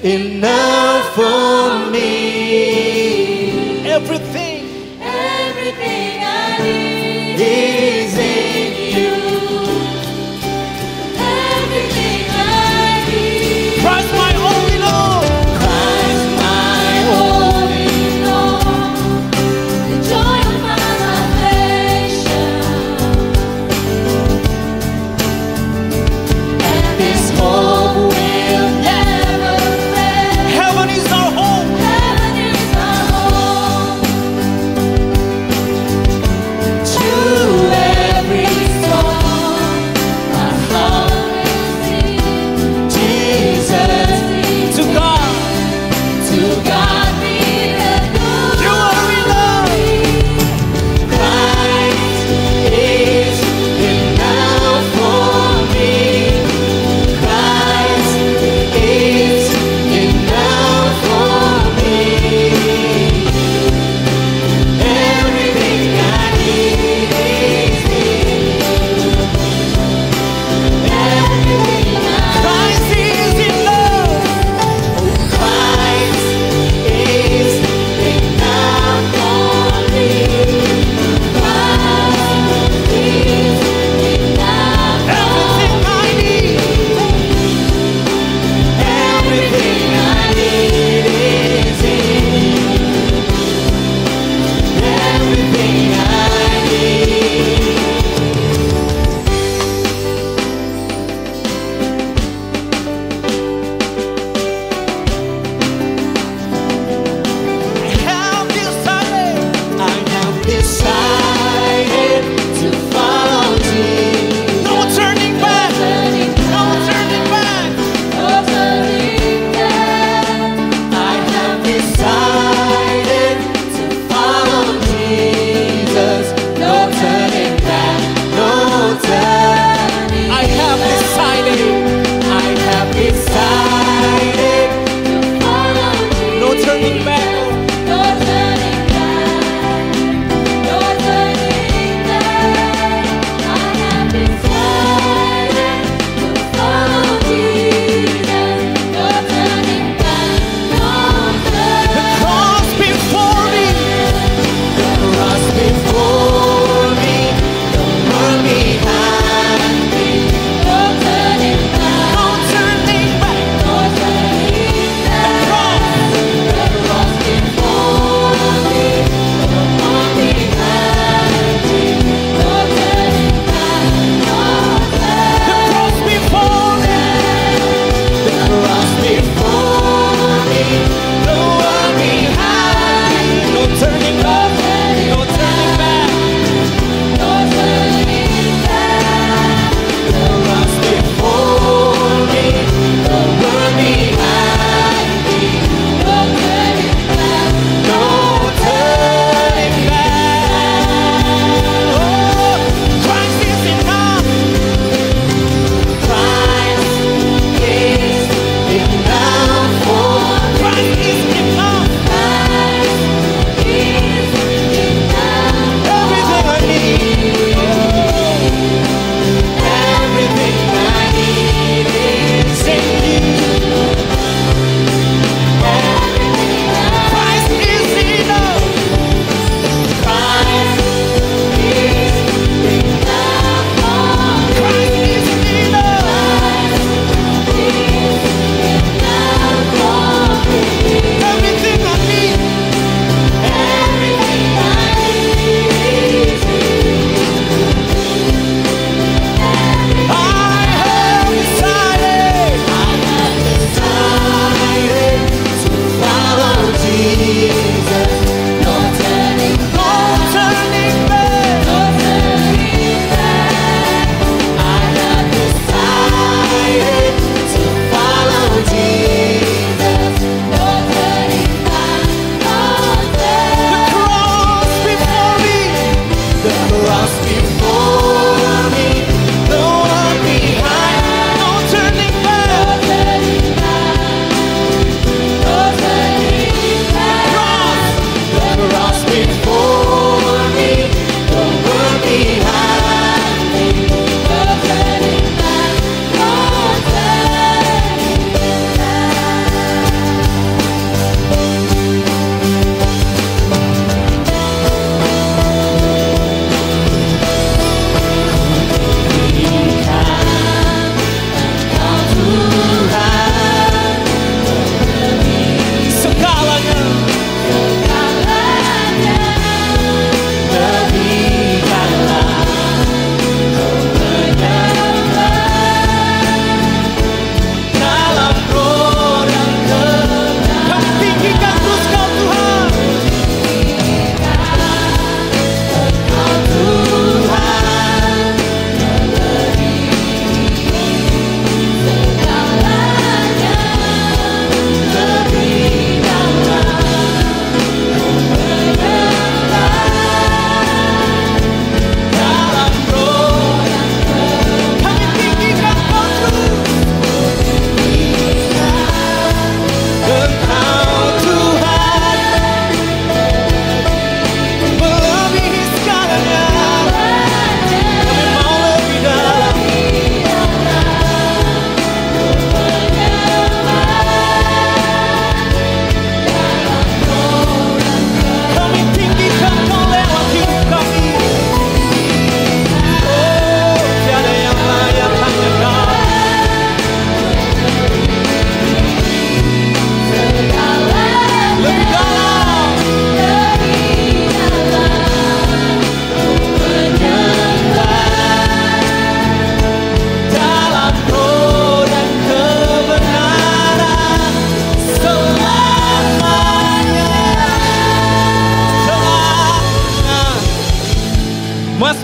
enough for me. Everything I need is in you. Everything I need. Christ my only Lord. Christ my only Lord, the joy of my salvation, and this hope will never fail.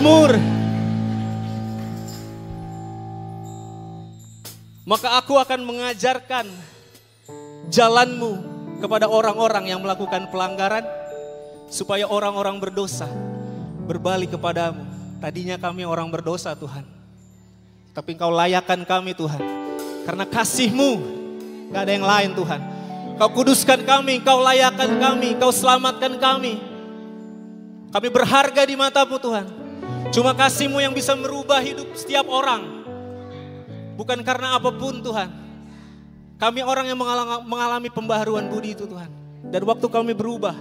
makmur. Maka aku akan mengajarkan jalanmu kepada orang-orang yang melakukan pelanggaran, supaya orang-orang berdosa berbalik kepadamu. Tadinya kami orang berdosa Tuhan, tapi Engkau layakkan kami Tuhan. Karena kasih-Mu gak ada yang lain Tuhan. Kau kuduskan kami, Engkau layakkan kami, Engkau selamatkan kami. Kami berharga di mata-Mu Tuhan. Cuma kasih-Mu yang bisa merubah hidup setiap orang. Bukan karena apapun Tuhan. Kami orang yang mengalami pembaharuan budi itu Tuhan. Dan waktu kami berubah,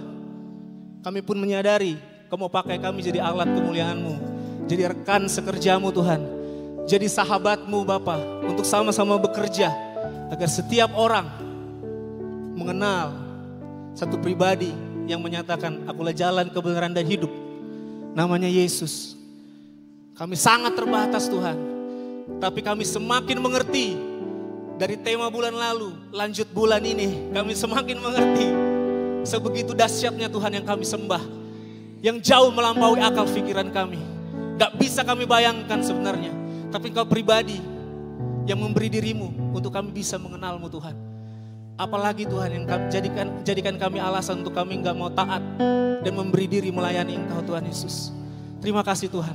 kami pun menyadari Kau mau pakai kami jadi alat kemuliaan-Mu. Jadi rekan sekerja-Mu Tuhan. Jadi sahabat-Mu Bapa, untuk sama-sama bekerja. Agar setiap orang mengenal satu pribadi yang menyatakan, akulah jalan, kebenaran dan hidup. Namanya Yesus. Kami sangat terbatas Tuhan. Tapi kami semakin mengerti dari tema bulan lalu, lanjut bulan ini. Kami semakin mengerti sebegitu dahsyatnya Tuhan yang kami sembah. Yang jauh melampaui akal pikiran kami. Gak bisa kami bayangkan sebenarnya. Tapi Engkau pribadi yang memberi dirimu untuk kami bisa mengenal-Mu Tuhan. Apalagi Tuhan yang jadikan kami alasan untuk kami gak mau taat dan memberi diri melayani Engkau Tuhan Yesus. Terima kasih Tuhan.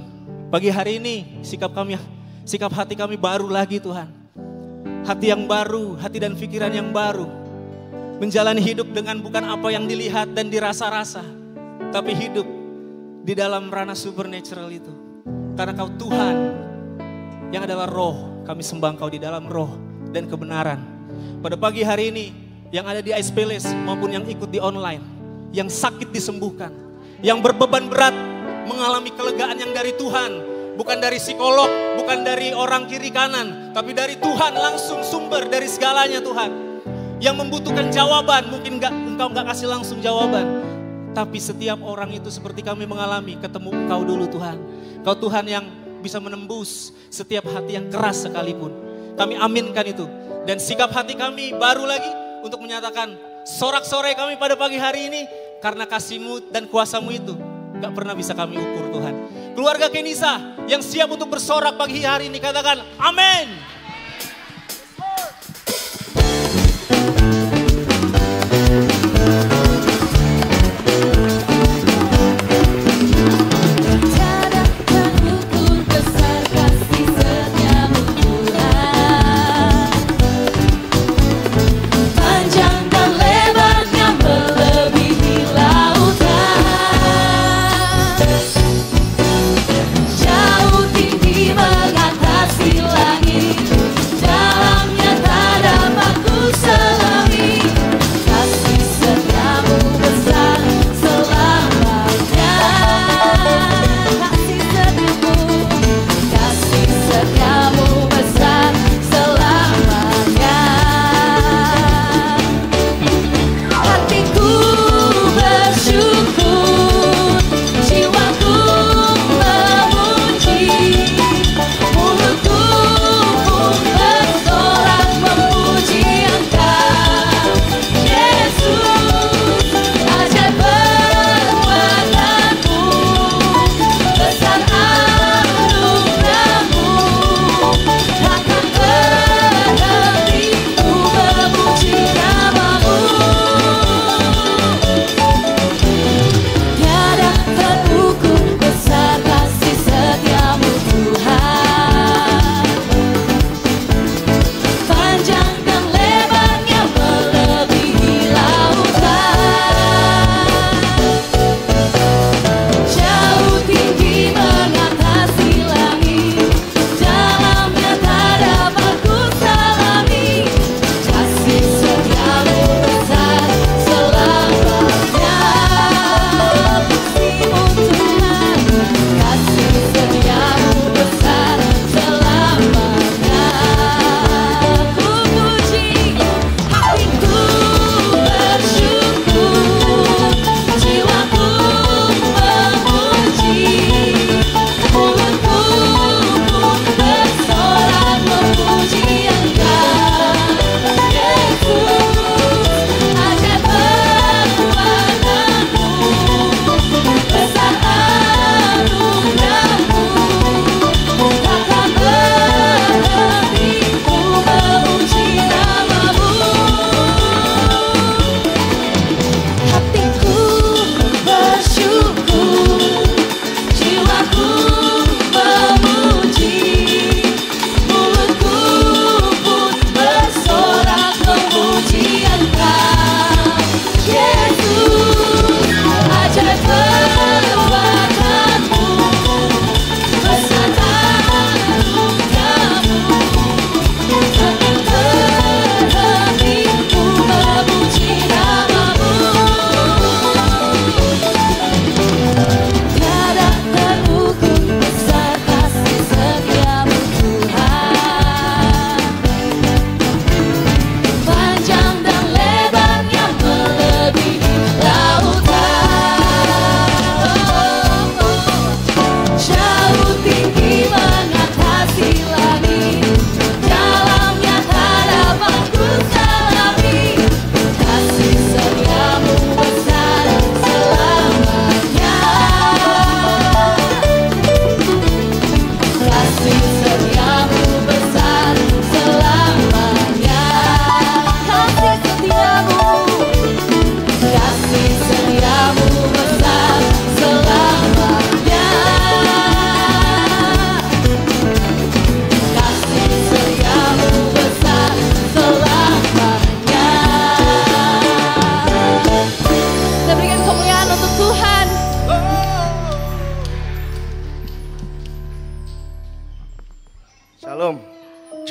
Pagi hari ini sikap hati kami baru lagi Tuhan. Hati yang baru, hati dan pikiran yang baru. Menjalani hidup dengan bukan apa yang dilihat dan dirasa-rasa. Tapi hidup di dalam ranah supernatural itu. Karena Kau Tuhan yang adalah roh. Kami sembah Kau di dalam roh dan kebenaran. Pada pagi hari ini yang ada di iSpace maupun yang ikut di online. Yang sakit disembuhkan. Yang berbeban berat mengalami kelegaan yang dari Tuhan. Bukan dari psikolog, bukan dari orang kiri kanan. Tapi dari Tuhan langsung sumber dari segalanya Tuhan. Yang membutuhkan jawaban, mungkin Engkau gak kasih langsung jawaban. Tapi setiap orang itu seperti kami mengalami, ketemu Engkau dulu Tuhan. Kau Tuhan yang bisa menembus setiap hati yang keras sekalipun. Kami aminkan itu. Dan sikap hati kami baru lagi untuk menyatakan sorak-sorai kami pada pagi hari ini. Karena kasih-Mu dan kuasa-Mu itu gak pernah bisa kami ukur Tuhan. Keluarga Kenisa yang siap untuk bersorak pagi hari ini, katakan amin. Tiada terukur besar kasih setiamu Tuhan. Panjang dan lebarnya melebihi lautan. Jauh tinggi mengatasi langit.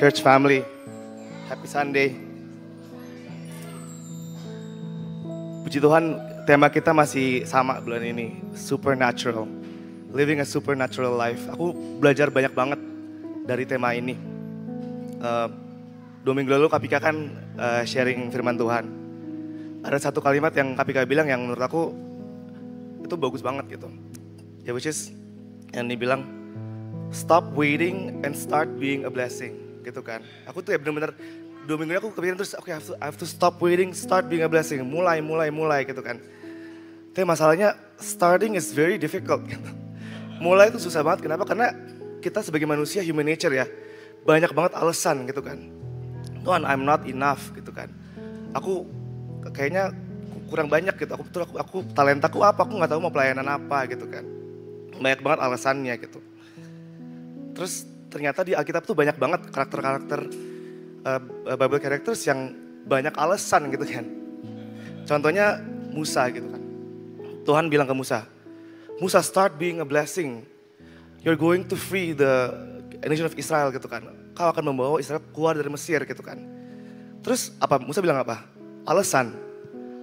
Church family, happy Sunday. Puji Tuhan, tema kita masih sama bulan ini, supernatural. Living a supernatural life. Aku belajar banyak banget dari tema ini. 2 minggu lalu Kapika kan sharing firman Tuhan. Ada satu kalimat yang Kapika bilang yang menurut aku itu bagus banget gitu. Ya which is, yang dibilang, stop waiting and start being a blessing. Gitu kan. Aku tuh ya bener-bener 2 minggu aku kepikiran terus, okay, I have to stop waiting, start being a blessing. Mulai gitu kan. Tapi masalahnya starting is very difficult gitu. Mulai itu susah banget, kenapa? Karena kita sebagai manusia human nature ya, banyak banget alasan gitu kan. Tuhan, I'm not enough gitu kan. Aku kayaknya kurang banyak gitu, aku talentaku apa, aku gak tahu mau pelayanan apa gitu kan. Banyak banget alasannya gitu. Terus ternyata di Alkitab tuh banyak banget karakter-karakter Bible characters yang banyak alasan gitu kan. Contohnya Musa gitu kan. Tuhan bilang ke Musa, Musa start being a blessing. You're going to free the nation of Israel gitu kan. Kau akan membawa Israel keluar dari Mesir gitu kan. Terus apa? Musa bilang apa? Alasan.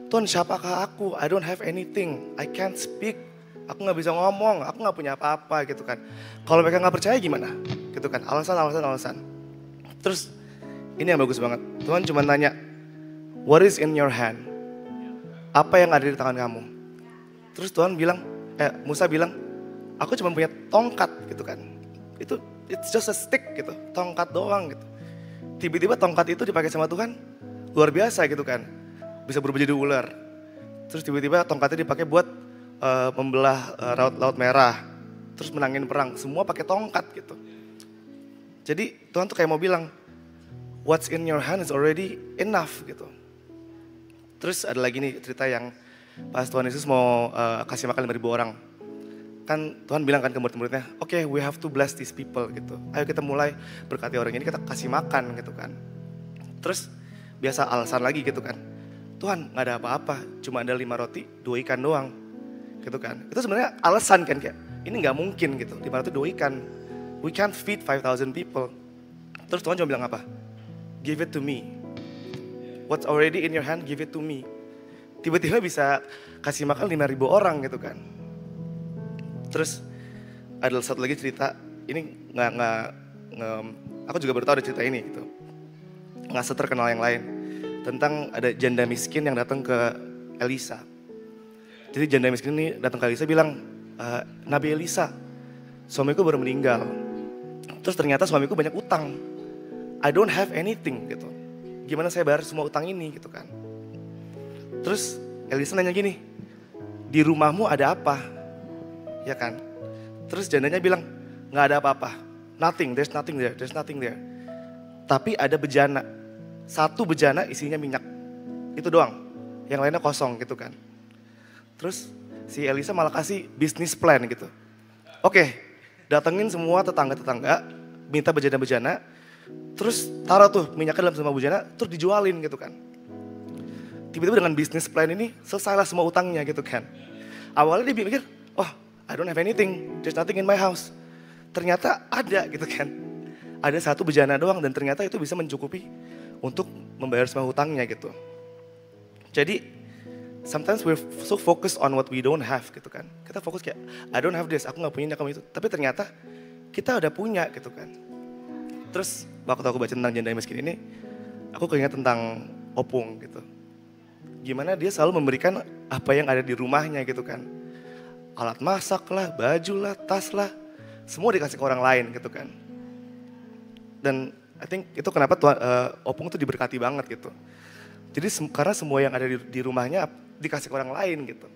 Tuhan, siapakah aku? I don't have anything. I can't speak. Aku gak bisa ngomong, aku gak punya apa-apa gitu kan. Kalau mereka gak percaya gimana? Gitu kan, alasan. Terus ini yang bagus banget. Tuhan cuma nanya, what is in your hand? Apa yang ada di tangan kamu? Terus Tuhan bilang, Musa bilang, aku cuma punya tongkat gitu kan. It's just a stick gitu, tongkat doang gitu. Tiba-tiba tongkat itu dipakai sama Tuhan, luar biasa gitu kan. Bisa berubah jadi ular. Terus tiba-tiba tongkatnya dipakai buat membelah laut merah, terus menangin perang, semua pakai tongkat gitu. Jadi Tuhan tuh kayak mau bilang, what's in your hand is already enough gitu. Terus ada lagi nih cerita yang pas Tuhan Yesus mau kasih makan 5.000 orang. Kan Tuhan bilang kan ke murid-muridnya, okay, we have to bless these people gitu. Ayo kita mulai berkati orang ini, kita kasih makan gitu kan. Terus biasa alasan lagi gitu kan, Tuhan gak ada apa-apa, cuma ada 5 roti, 2 ikan doang. Gitu kan. Itu sebenarnya alasan kan, kayak ini nggak mungkin gitu. 5 roti 2 ikan. We can't feed 5,000 people. Terus Tuhan cuma bilang apa? Give it to me. What's already in your hand, give it to me. Tiba-tiba bisa kasih makan 5.000 orang gitu kan. Terus ada satu lagi cerita. Ini aku juga baru tahu ada cerita ini gitu. Nggak seterkenal yang lain. Tentang ada janda miskin yang datang ke Elisa. Jadi janda miskin ini datang ke Elisa bilang, Nabi Elisa, suamiku baru meninggal. Terus ternyata suamiku banyak utang. I don't have anything gitu. Gimana saya bayar semua utang ini gitu kan. Terus Elisa nanya gini, di rumahmu ada apa? Ya kan. Terus jandanya bilang, gak ada apa-apa. Nothing, there's nothing there. Tapi ada bejana. 1 bejana isinya minyak. Itu doang. Yang lainnya kosong gitu kan. Terus si Elisa malah kasih bisnis plan gitu. Oke, datengin semua tetangga-tetangga, minta bejana-bejana, terus taruh tuh minyaknya dalam semua bejana, terus dijualin gitu kan. Tiba-tiba dengan bisnis plan ini selesailah semua utangnya gitu kan. Awalnya dia mikir, oh I don't have anything, there's nothing in my house. Ternyata ada gitu kan. Ada 1 bejana doang dan ternyata itu bisa mencukupi untuk membayar semua utangnya gitu. Jadi sometimes we're so focused on what we don't have gitu kan. Kita fokus kayak, I don't have this, aku gak punya ini, aku itu. Tapi ternyata kita udah punya gitu kan. Terus waktu aku baca tentang janda miskin ini, aku keinget tentang Opung gitu. Gimana dia selalu memberikan apa yang ada di rumahnya gitu kan. Alat masak lah, baju lah, tas lah. Semua dikasih ke orang lain gitu kan. Dan I think itu kenapa Opung tuh diberkati banget gitu. Jadi karena semua yang ada di rumahnya dikasih ke orang lain gitu.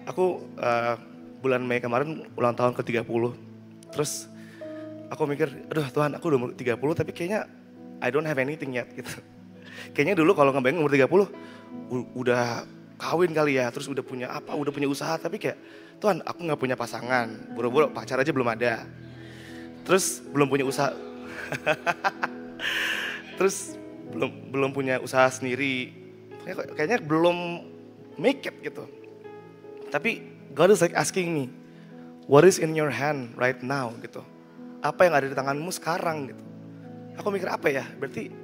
Aku bulan Mei kemarin ulang tahun ke-30. Terus aku mikir, aduh Tuhan aku udah 30 tapi kayaknya I don't have anything yet gitu. Kayaknya dulu kalau ngebayang umur 30 udah kawin kali ya, terus udah punya apa, udah punya usaha. Tapi kayak Tuhan aku gak punya pasangan, buru-buru pacar aja belum ada. Terus belum punya usaha. Terus belum punya usaha sendiri. Kayaknya belum make it gitu. Tapi God is like asking me, what is in your hand right now gitu. apa yang ada di tanganmu sekarang gitu. Aku mikir apa ya? Berarti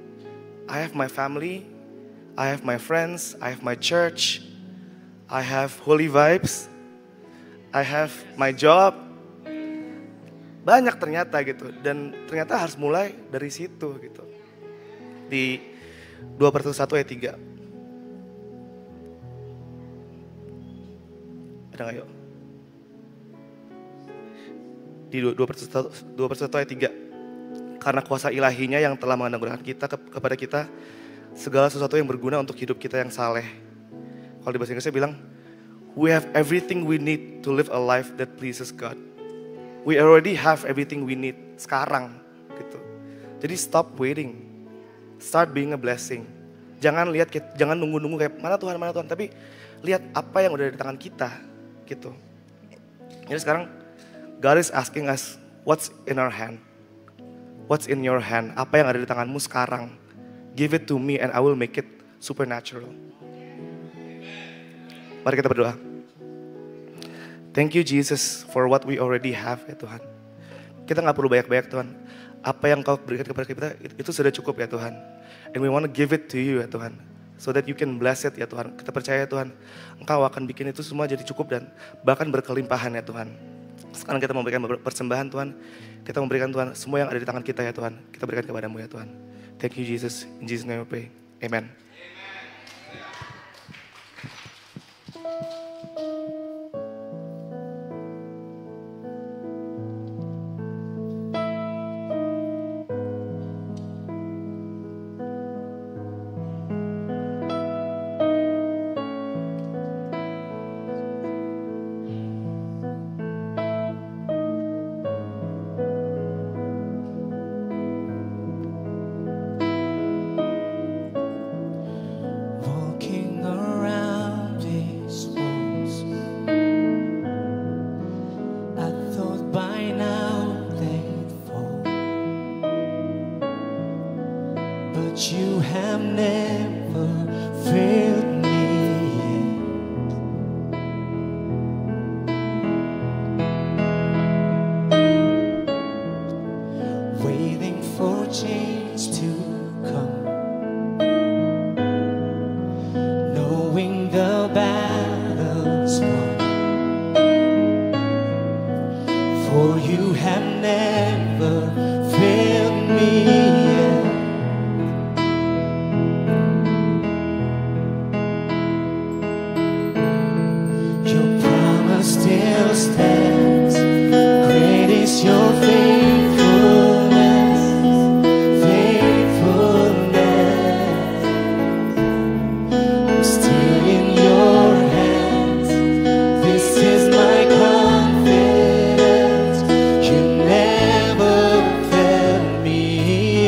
I have my family, I have my friends, I have my church, I have holy vibes, I have my job. Banyak ternyata gitu. Dan ternyata harus mulai dari situ gitu. Di 2 Petrus 1 ayat 3. Ada gak yuk? Di 2 Petrus 1 ayat 3. Karena kuasa ilahinya yang telah menganugerahkan kita kepada kita segala sesuatu yang berguna untuk hidup kita yang saleh. Kalau di bahasa Inggrisnya bilang, we have everything we need to live a life that pleases God. We already have everything we need sekarang gitu. Jadi stop waiting. Start being a blessing. Jangan nunggu-nunggu kayak mana Tuhan, tapi lihat apa yang udah di tangan kita gitu. Jadi sekarang God is asking us, what's in our hand? What's in your hand? Apa yang ada di tanganmu sekarang? Give it to me and I will make it supernatural. Mari kita berdoa. Thank you Jesus for what we already have ya Tuhan. Kita gak perlu banyak-banyak Tuhan. Apa yang Kau berikan kepada kita itu sudah cukup ya Tuhan. And we want to give it to you ya Tuhan. So that you can bless it ya Tuhan. Kita percaya Tuhan, Engkau akan bikin itu semua jadi cukup dan bahkan berkelimpahan ya Tuhan. Sekarang kita memberikan persembahan Tuhan. Kita memberikan Tuhan semua yang ada di tangan kita ya Tuhan. Kita berikan kepadamu ya Tuhan. Thank you Jesus. In Jesus name we pray. Amen. Walking around these walls, I thought by now they'd fall, but you have never failed me yet. Waiting for change to come, knowing the battle's won, for you have never failed me yet. Your promise still stands. Great is your faithfulness, faithfulness. I'm still in your hands. This is my confidence. You never failed me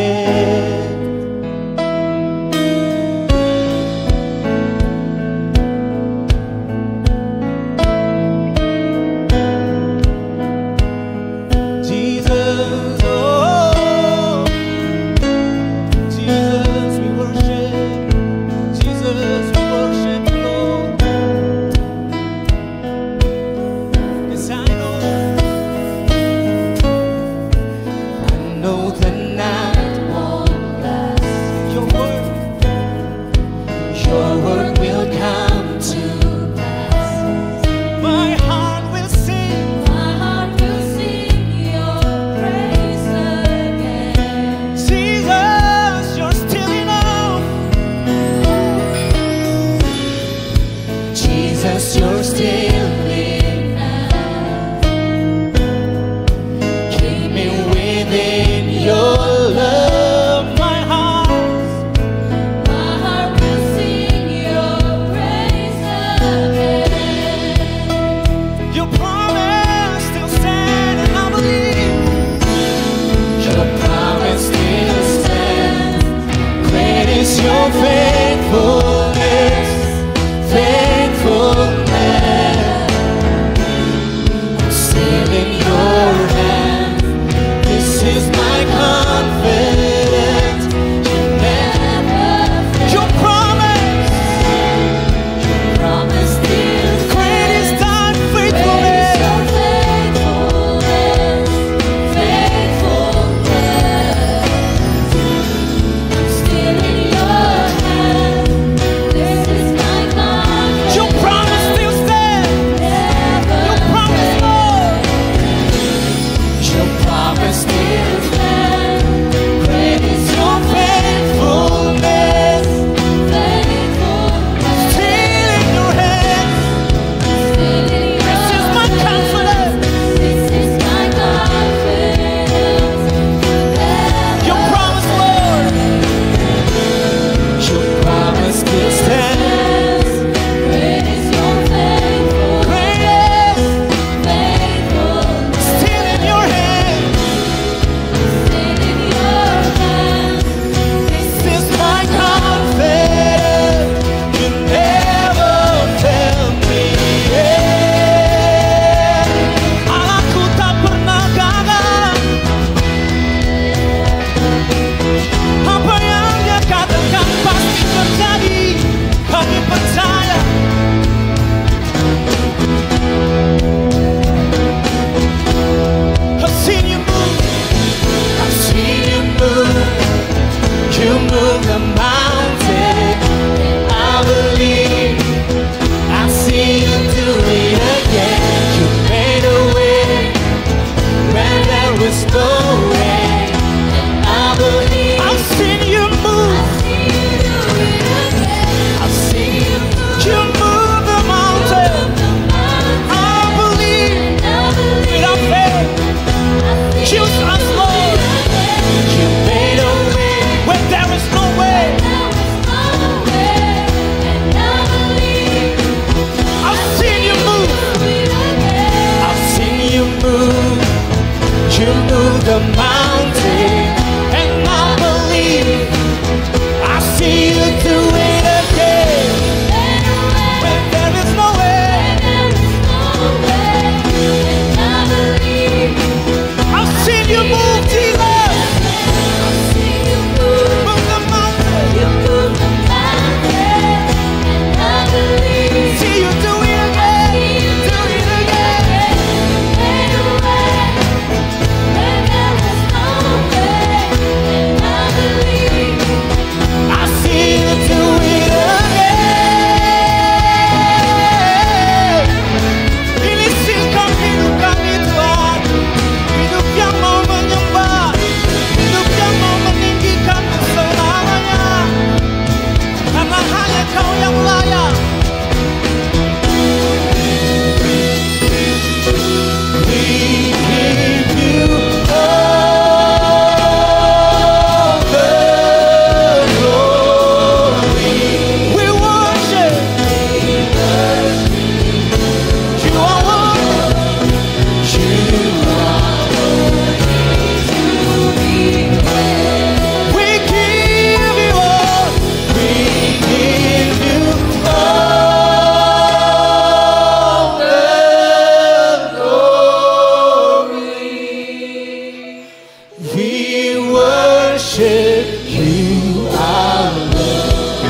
worship you, our Lord.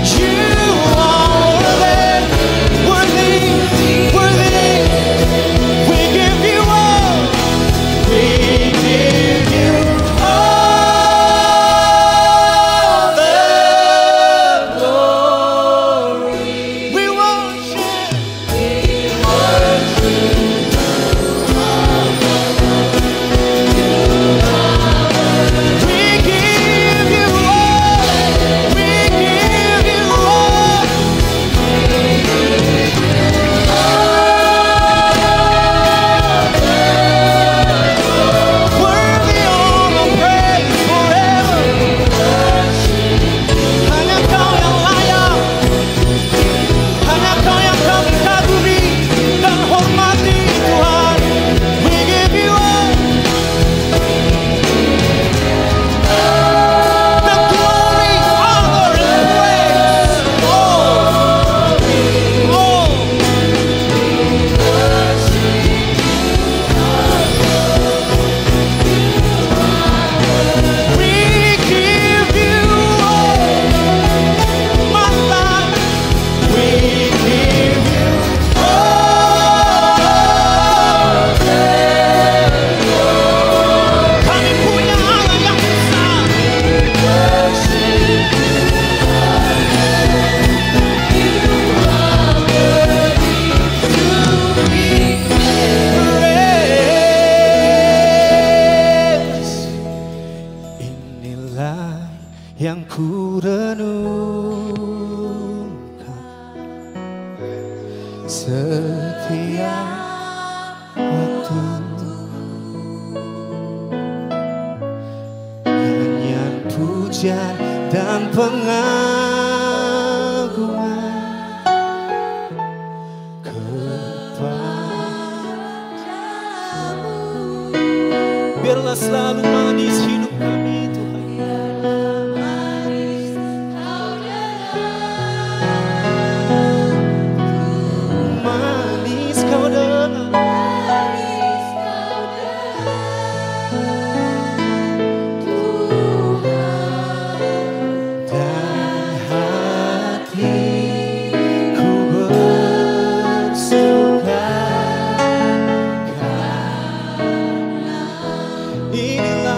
You are worthy, worthy. We give you all. We give you all the glory. We worship. We give you all. We give you all. Worthy all of praise forever. Hanya Kau yang layak, hanya Kau yang kami kagumi dan hormati Tuhan. We give you all the glory, honor, and praise. We give you all, my life. We give you all. Kami punya Allah yang besar. Praise. Inilah yang ku renungkan setiap waktu. Nyanyian pujian dan pengagungan kepadamu. Biarlah selalu manis hidup kami Tuhan. Manis Kau dengar. Dan hatiku bersuka karena inilah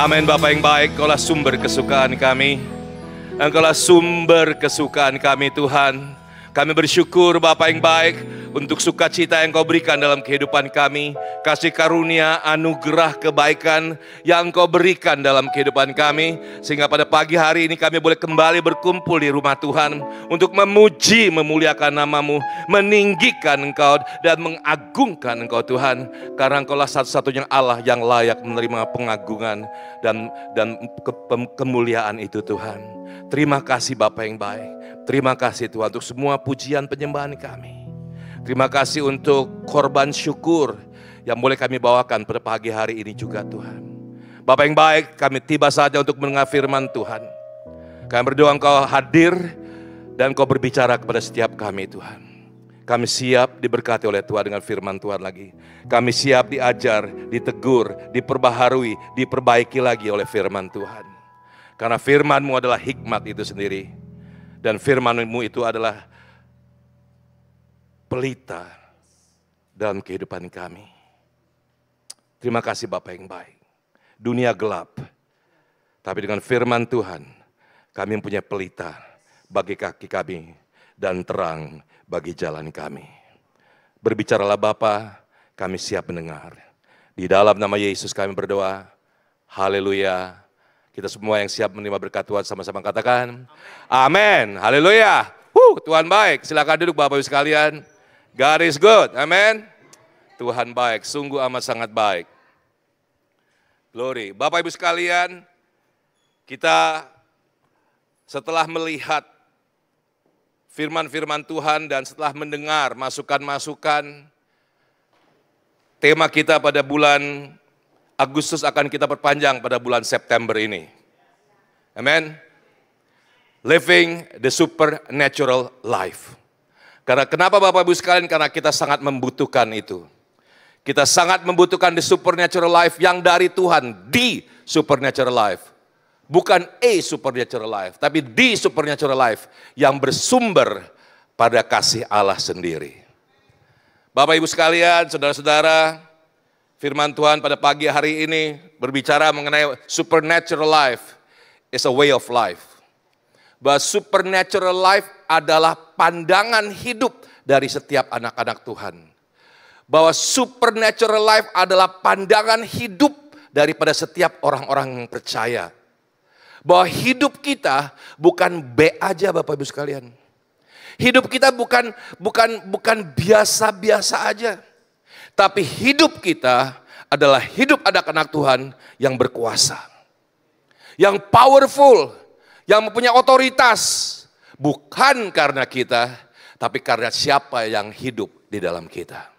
Amin. Bapa yang baik, Engkaulah sumber kesukaan kami. Engkaulah sumber kesukaan kami Tuhan. Kami bersyukur Bapa yang baik untuk sukacita yang Kau berikan dalam kehidupan kami. Kasih karunia, anugerah, kebaikan yang Kau berikan dalam kehidupan kami. Sehingga pada pagi hari ini kami boleh kembali berkumpul di rumah Tuhan. Untuk memuji, memuliakan nama-Mu, meninggikan Engkau dan mengagungkan Engkau Tuhan. Karena Engkaulah satu-satunya Allah yang layak menerima pengagungan dan kemuliaan itu Tuhan. Terima kasih Bapa yang baik. Terima kasih Tuhan untuk semua pujian penyembahan kami. Terima kasih untuk korban syukur yang boleh kami bawakan pada pagi hari ini juga Tuhan. Bapa yang baik, kami tiba saja untuk mendengar firman Tuhan. Kami berdoa Engkau hadir dan Engkau berbicara kepada setiap kami Tuhan. Kami siap diberkati oleh Tuhan dengan firman Tuhan lagi. Kami siap diajar, ditegur, diperbaharui, diperbaiki lagi oleh firman Tuhan. Karena firman-Mu adalah hikmat itu sendiri. Dan firman-Mu itu adalah pelita dalam kehidupan kami. Terima kasih Bapa yang baik. Dunia gelap, tapi dengan firman Tuhan, kami mempunyai pelita bagi kaki kami dan terang bagi jalan kami. Berbicaralah Bapa, kami siap mendengar. Di dalam nama Yesus kami berdoa. Haleluya. Kita semua yang siap menerima berkat Tuhan sama-sama katakan amin. Haleluya. Tuhan baik. Silakan duduk Bapak Ibu sekalian. God is good. Amin. Tuhan baik. Sungguh amat sangat baik. Glory. Bapak Ibu sekalian, kita setelah melihat firman-firman Tuhan dan setelah mendengar masukan-masukan, tema kita pada bulan Agustus akan kita perpanjang pada bulan September ini. Amen. Living the supernatural life. Karena kenapa Bapak Ibu sekalian? Karena kita sangat membutuhkan itu. Kita sangat membutuhkan the supernatural life yang dari Tuhan. The supernatural life. Bukan a supernatural life, tapi the supernatural life yang bersumber pada kasih Allah sendiri. Bapak Ibu sekalian, saudara-saudara, firman Tuhan pada pagi hari ini berbicara mengenai supernatural life is a way of life. Bahwa supernatural life adalah pandangan hidup dari setiap anak-anak Tuhan. Bahwa supernatural life adalah pandangan hidup daripada setiap orang-orang yang percaya. Bahwa hidup kita bukan B aja Bapak Ibu sekalian. Hidup kita bukan biasa-biasa aja. Tapi hidup kita adalah hidup anak-anak Tuhan yang berkuasa. Yang powerful, yang mempunyai otoritas. Bukan karena kita, tapi karena siapa yang hidup di dalam kita.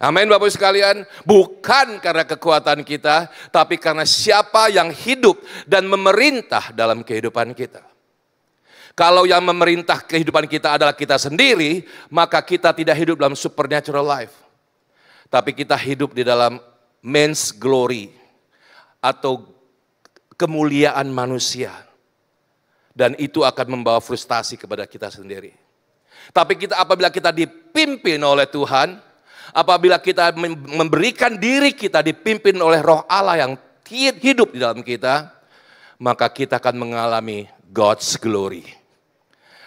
Amin Bapak Ibu sekalian. Bukan karena kekuatan kita, tapi karena siapa yang hidup dan memerintah dalam kehidupan kita. Kalau yang memerintah kehidupan kita adalah kita sendiri, maka kita tidak hidup dalam supernatural life. Tapi kita hidup di dalam men's glory atau kemuliaan manusia. Dan itu akan membawa frustasi kepada kita sendiri. Tapi apabila kita dipimpin oleh Tuhan, apabila kita memberikan diri kita dipimpin oleh Roh Allah yang hidup di dalam kita, maka kita akan mengalami God's glory.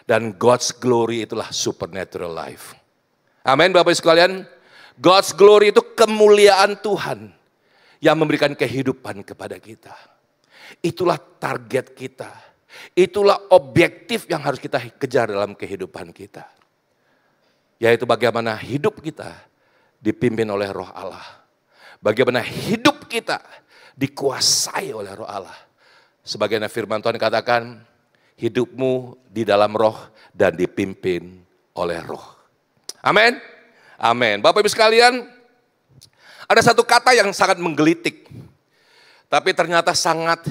Dan God's glory itulah supernatural life. Amin Bapak Ibu sekalian. God's glory itu kemuliaan Tuhan yang memberikan kehidupan kepada kita. Itulah target kita. Itulah objektif yang harus kita kejar dalam kehidupan kita. Yaitu bagaimana hidup kita dipimpin oleh Roh Allah. Bagaimana hidup kita dikuasai oleh Roh Allah. Sebagaimana firman Tuhan katakan, hidupmu di dalam Roh dan dipimpin oleh Roh. Amin. Amin. Bapak Ibu sekalian, ada satu kata yang sangat menggelitik. Tapi ternyata sangat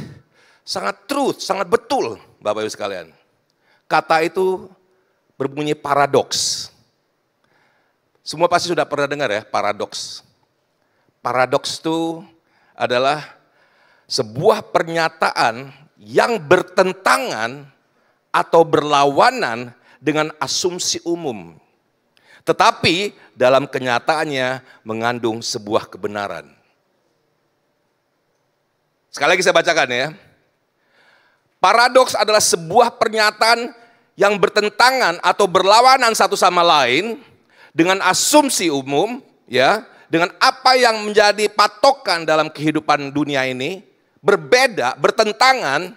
truth, sangat betul Bapak Ibu sekalian. Kata itu berbunyi paradoks. Semua pasti sudah pernah dengar ya, paradoks. Paradoks itu adalah sebuah pernyataan yang bertentangan atau berlawanan dengan asumsi umum. Tetapi dalam kenyataannya mengandung sebuah kebenaran. Sekali lagi saya bacakan ya. Paradoks adalah sebuah pernyataan yang bertentangan atau berlawanan satu sama lain dengan asumsi umum, ya, dengan apa yang menjadi patokan dalam kehidupan dunia ini, berbeda, bertentangan,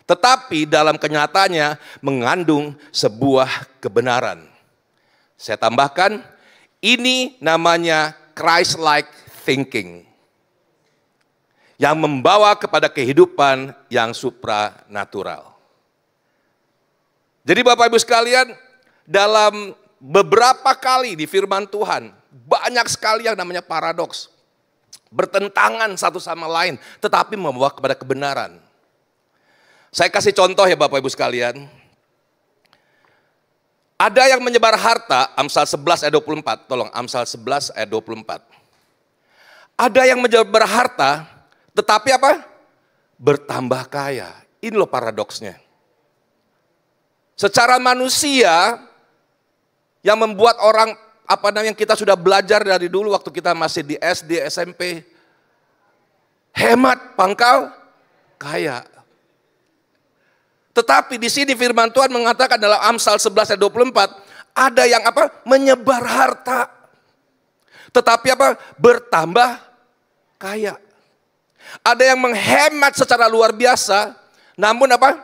tetapi dalam kenyataannya mengandung sebuah kebenaran. Saya tambahkan, ini namanya Christ-like thinking, yang membawa kepada kehidupan yang supranatural. Jadi Bapak Ibu sekalian, dalam beberapa kali di firman Tuhan, banyak sekali yang namanya paradoks. Bertentangan satu sama lain, tetapi membawa kepada kebenaran. Saya kasih contoh ya Bapak Ibu sekalian. Ada yang menyebar harta, Amsal 11 ayat 24, tolong Amsal 11 ayat 24. Ada yang menyebar harta, tetapi apa? Bertambah kaya. Ini loh paradoksnya. Secara manusia, yang membuat orang, yang kita sudah belajar dari dulu waktu kita masih di SD, SMP, hemat pangkal kaya. Tetapi di sini firman Tuhan mengatakan dalam Amsal 11 ayat 24, ada yang apa? Menyebar harta. Tetapi apa? Bertambah kaya. Ada yang menghemat secara luar biasa, namun apa?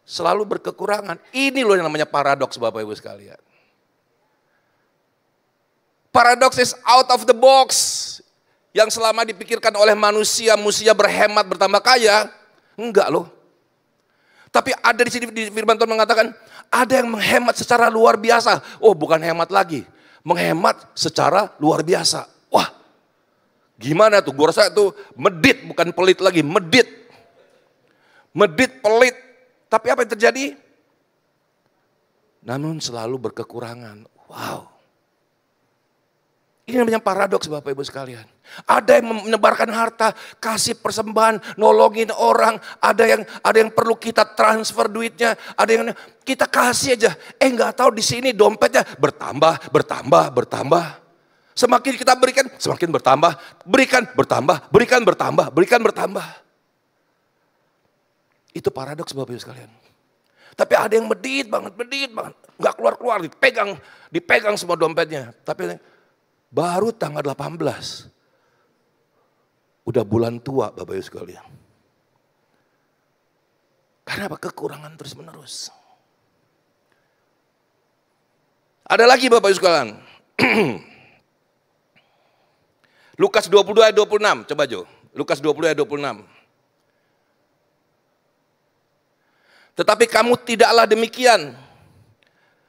Selalu berkekurangan. Ini loh yang namanya paradoks Bapak Ibu sekalian. Paradoks is out of the box. Yang selama dipikirkan oleh manusia berhemat bertambah kaya. Enggak loh. Tapi ada di sini di firman Tuhan mengatakan, ada yang menghemat secara luar biasa. Oh bukan hemat lagi. Menghemat secara luar biasa. Wah gimana tuh? Gue rasa itu medit bukan pelit lagi. Medit pelit. Tapi apa yang terjadi? Namun selalu berkekurangan. Wow. Ini namanya paradoks Bapak Ibu sekalian. Ada yang menyebarkan harta, kasih persembahan, nolongin orang. Ada yang perlu kita transfer duitnya. Ada yang kita kasih aja. Nggak tahu di sini dompetnya bertambah. Semakin kita berikan, semakin bertambah. Berikan bertambah. Itu paradoks Bapak Ibu sekalian. Tapi ada yang medit banget. Nggak keluar, dipegang semua dompetnya. Tapi baru tanggal 18, udah bulan tua Bapak Ibu sekalian. Karena apa? Kekurangan terus menerus. Ada lagi Bapak Ibu sekalian. Lukas 22 ayat 26, coba Jo. Lukas 20 ayat 26. Tetapi kamu tidaklah demikian.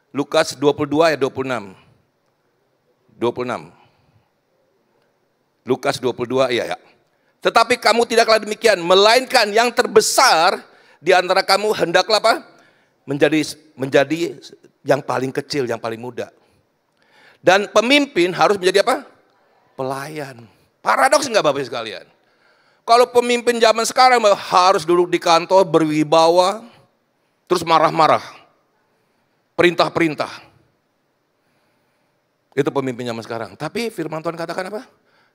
Lukas 22 ayat 26. Lukas 22, iya ya. Tetapi kamu tidaklah demikian, melainkan yang terbesar di antara kamu hendaklah apa? Menjadi yang paling kecil, yang paling muda. Dan pemimpin harus menjadi apa? Pelayan. Paradoks enggak Bapak sekalian? Kalau pemimpin zaman sekarang harus duduk di kantor berwibawa, terus marah-marah, perintah-perintah. Itu pemimpin zaman sekarang. Tapi firman Tuhan katakan apa?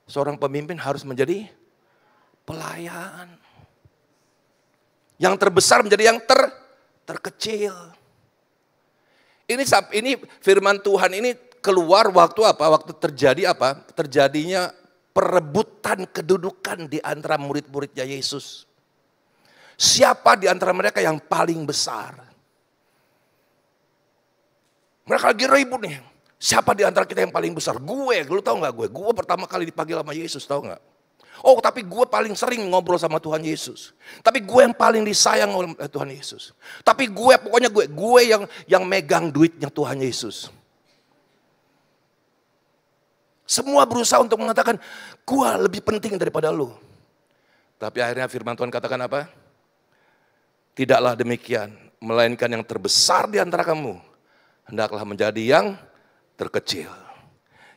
Seorang pemimpin harus menjadi pelayan. Yang terbesar menjadi yang terkecil. Ini firman Tuhan ini keluar waktu apa? Waktu terjadi apa? Terjadinya perebutan kedudukan di antara murid-muridnya Yesus. Siapa di antara mereka yang paling besar? Mereka lagi ribut nih. Siapa di antara kita yang paling besar? Gue, lu tahu gak gue? Gue pertama kali dipanggil sama Yesus, tahu gak? Oh tapi gue paling sering ngobrol sama Tuhan Yesus. Tapi gue yang paling disayang oleh Tuhan Yesus. Tapi pokoknya gue yang megang duitnya Tuhan Yesus. Semua berusaha untuk mengatakan, gue lebih penting daripada lu. Tapi akhirnya firman Tuhan katakan apa? Tidaklah demikian, melainkan yang terbesar di antara kamu hendaklah menjadi yang terkecil,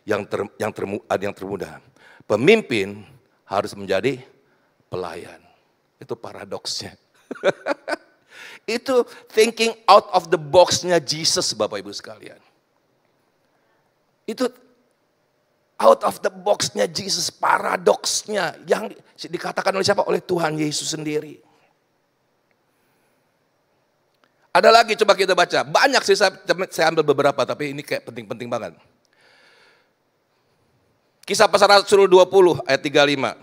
yang termuda. Pemimpin harus menjadi pelayan. Itu paradoksnya. Itu thinking out of the box-nya Jesus Bapak Ibu sekalian. Itu out of the box-nya Jesus, paradoksnya yang dikatakan oleh siapa? Oleh Tuhan Yesus sendiri. Ada lagi coba kita baca. Banyak sih saya ambil beberapa tapi ini kayak penting-penting banget. Kisah Para Rasul 20 ayat 35.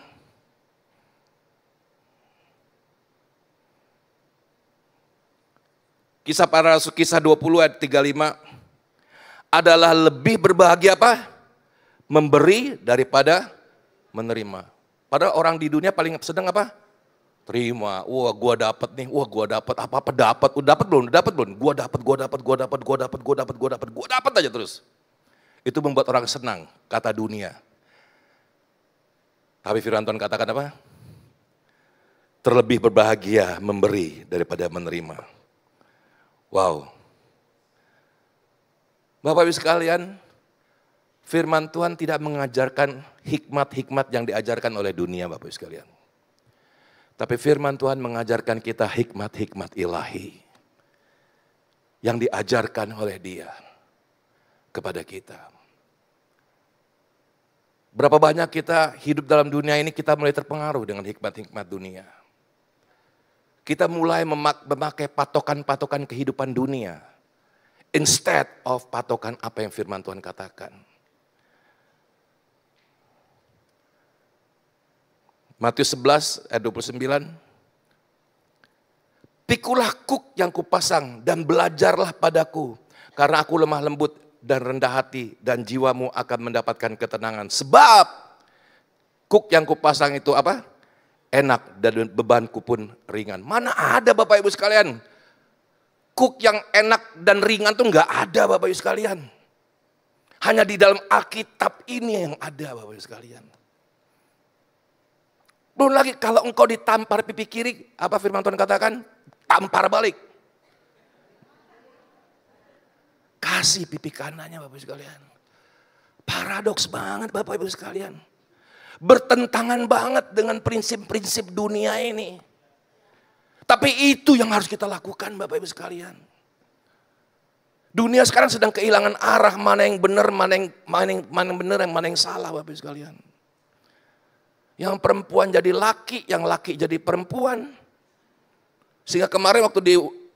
Kisah Para Rasul kisah 20 ayat 35 adalah lebih berbahagia apa? Memberi daripada menerima. Padahal orang di dunia paling sedang apa? Terima. Wah, gua dapat nih. Wah, gua dapat apa-apa dapat. Udah dapat belum? Dapat belum? Gua dapat aja terus. Itu membuat orang senang, kata dunia. Tapi firman Tuhan katakan apa? Terlebih berbahagia memberi daripada menerima. Wow. Bapak Ibu sekalian, firman Tuhan tidak mengajarkan hikmat-hikmat yang diajarkan oleh dunia, Bapak Ibu sekalian. Tapi firman Tuhan mengajarkan kita hikmat-hikmat ilahi yang diajarkan oleh Dia kepada kita. Berapa banyak kita hidup dalam dunia ini kita mulai terpengaruh dengan hikmat-hikmat dunia. Kita mulai memakai patokan-patokan kehidupan dunia instead of patokan apa yang firman Tuhan katakan. Matius 11 ayat 29. Pikulah kuk yang kupasang dan belajarlah padaku. Karena aku lemah lembut dan rendah hati dan jiwamu akan mendapatkan ketenangan. Sebab kuk yang kupasang itu apa? Enak dan bebanku pun ringan. Mana ada Bapak Ibu sekalian? Kuk yang enak dan ringan tuh nggak ada Bapak Ibu sekalian. Hanya di dalam Alkitab ini yang ada Bapak Ibu sekalian. Belum lagi kalau engkau ditampar pipi kiri, apa firman Tuhan katakan? Tampar balik. Kasih pipi kanannya Bapak Ibu sekalian. Paradoks banget Bapak Ibu sekalian. Bertentangan banget dengan prinsip-prinsip dunia ini. Tapi itu yang harus kita lakukan Bapak Ibu sekalian. Dunia sekarang sedang kehilangan arah, mana yang benar, mana yang benar, mana yang salah Bapak Ibu sekalian. Yang perempuan jadi laki, yang laki jadi perempuan. Sehingga kemarin waktu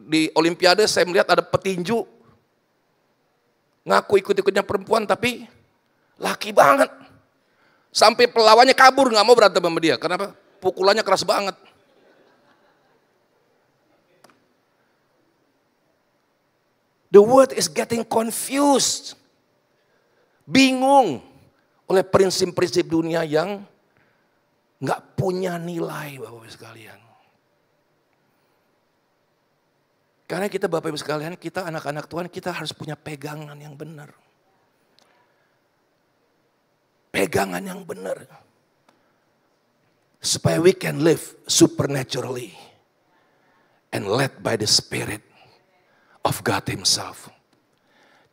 di Olimpiade saya melihat ada petinju. Ngaku ikut-ikutnya perempuan tapi laki banget. Sampai pelawannya kabur gak mau berantem sama dia. Kenapa? Pukulannya keras banget. The world is getting confused. Bingung oleh prinsip-prinsip dunia yang nggak punya nilai Bapak Ibu sekalian. Karena kita Bapak Ibu sekalian, kita anak-anak Tuhan, kita harus punya pegangan yang benar. Pegangan yang benar. Supaya we can live supernaturally and led by the Spirit of God Himself.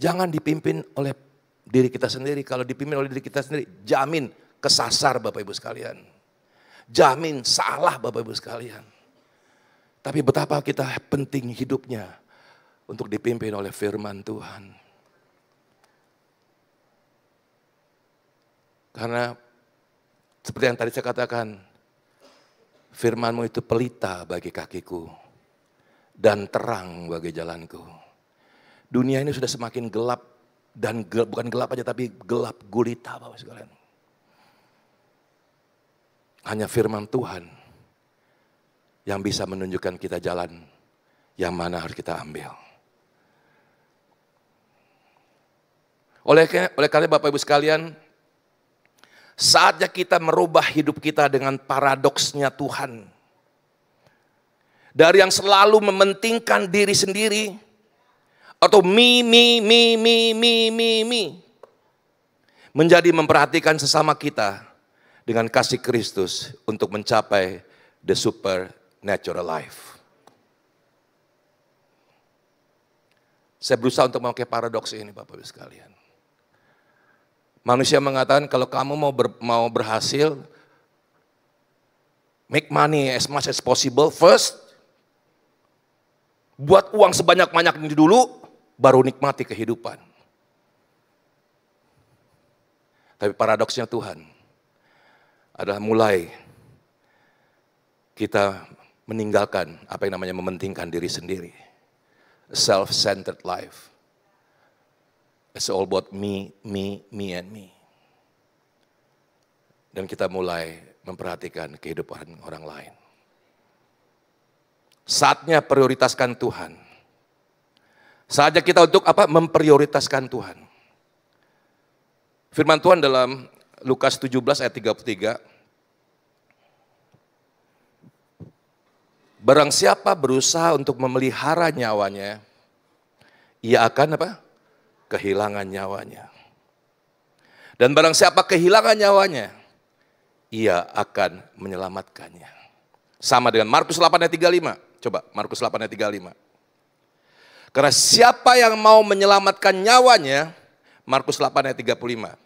Jangan dipimpin oleh diri kita sendiri. Kalau dipimpin oleh diri kita sendiri, jamin kesasar Bapak Ibu sekalian. Jamin salah Bapak Ibu sekalian. Tapi betapa kita penting hidupnya untuk dipimpin oleh firman Tuhan. Karena seperti yang tadi saya katakan, firman-Mu itu pelita bagi kakiku dan terang bagi jalanku. Dunia ini sudah semakin gelap dan bukan gelap aja tapi gelap gulita Bapak sekalian. Hanya firman Tuhan yang bisa menunjukkan kita jalan yang mana harus kita ambil. Oleh karena Bapak Ibu sekalian, saatnya kita merubah hidup kita dengan paradoksnya Tuhan. Dari yang selalu mementingkan diri sendiri, atau me, menjadi memperhatikan sesama kita dengan kasih Kristus untuk mencapai the supernatural life. Saya berusaha untuk memakai paradoks ini Bapak Ibu sekalian. Manusia mengatakan kalau kamu mau berhasil, make money as much as possible first, buat uang sebanyak-banyaknya dulu, baru nikmati kehidupan. Tapi paradoksnya Tuhan adalah mulai kita meninggalkan apa yang namanya mementingkan diri sendiri. Self-centered life. It's all about me, and me. Dan kita mulai memperhatikan kehidupan orang lain. Saatnya prioritaskan Tuhan. Saatnya kita untuk apa? Memprioritaskan Tuhan. Firman Tuhan dalam Lukas 17 ayat 33. Barang siapa berusaha untuk memelihara nyawanya, ia akan apa? Kehilangan nyawanya. Dan barang siapa kehilangan nyawanya, ia akan menyelamatkannya. Sama dengan Markus 8 ayat 35. Coba Markus 8 ayat 35. Karena siapa yang mau menyelamatkan nyawanya, Markus 8 ayat 35.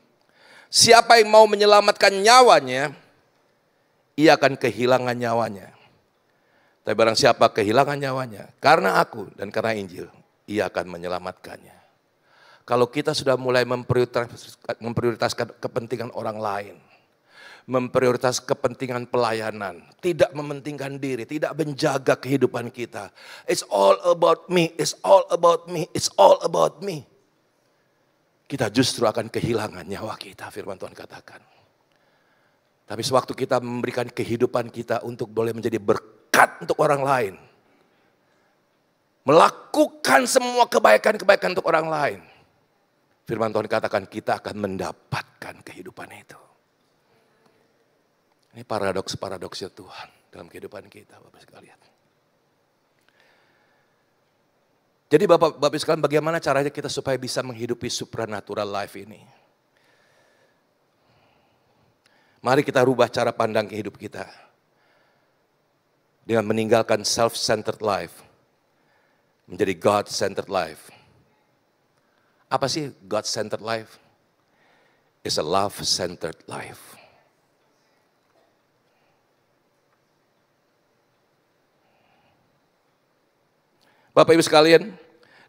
Siapa yang mau menyelamatkan nyawanya, ia akan kehilangan nyawanya. Tapi barang siapa kehilangan nyawanya, karena aku dan karena Injil, ia akan menyelamatkannya. Kalau kita sudah mulai memprioritaskan kepentingan orang lain, memprioritas kepentingan pelayanan, tidak mementingkan diri, tidak menjaga kehidupan kita. It's all about me, it's all about me, it's all about me. Kita justru akan kehilangan nyawa kita, firman Tuhan katakan. Tapi sewaktu kita memberikan kehidupan kita untuk boleh menjadi berkat untuk orang lain, melakukan semua kebaikan-kebaikan untuk orang lain, firman Tuhan katakan kita akan mendapatkan kehidupan itu. Ini paradoks-paradoksnya Tuhan dalam kehidupan kita, Bapak sekalian. Jadi Bapak sekalian, bagaimana caranya kita supaya bisa menghidupi supernatural life ini? Mari kita rubah cara pandang hidup kita. Dengan meninggalkan self-centered life, menjadi God-centered life. Apa sih God-centered life? It's a love-centered life. Bapak Ibu sekalian,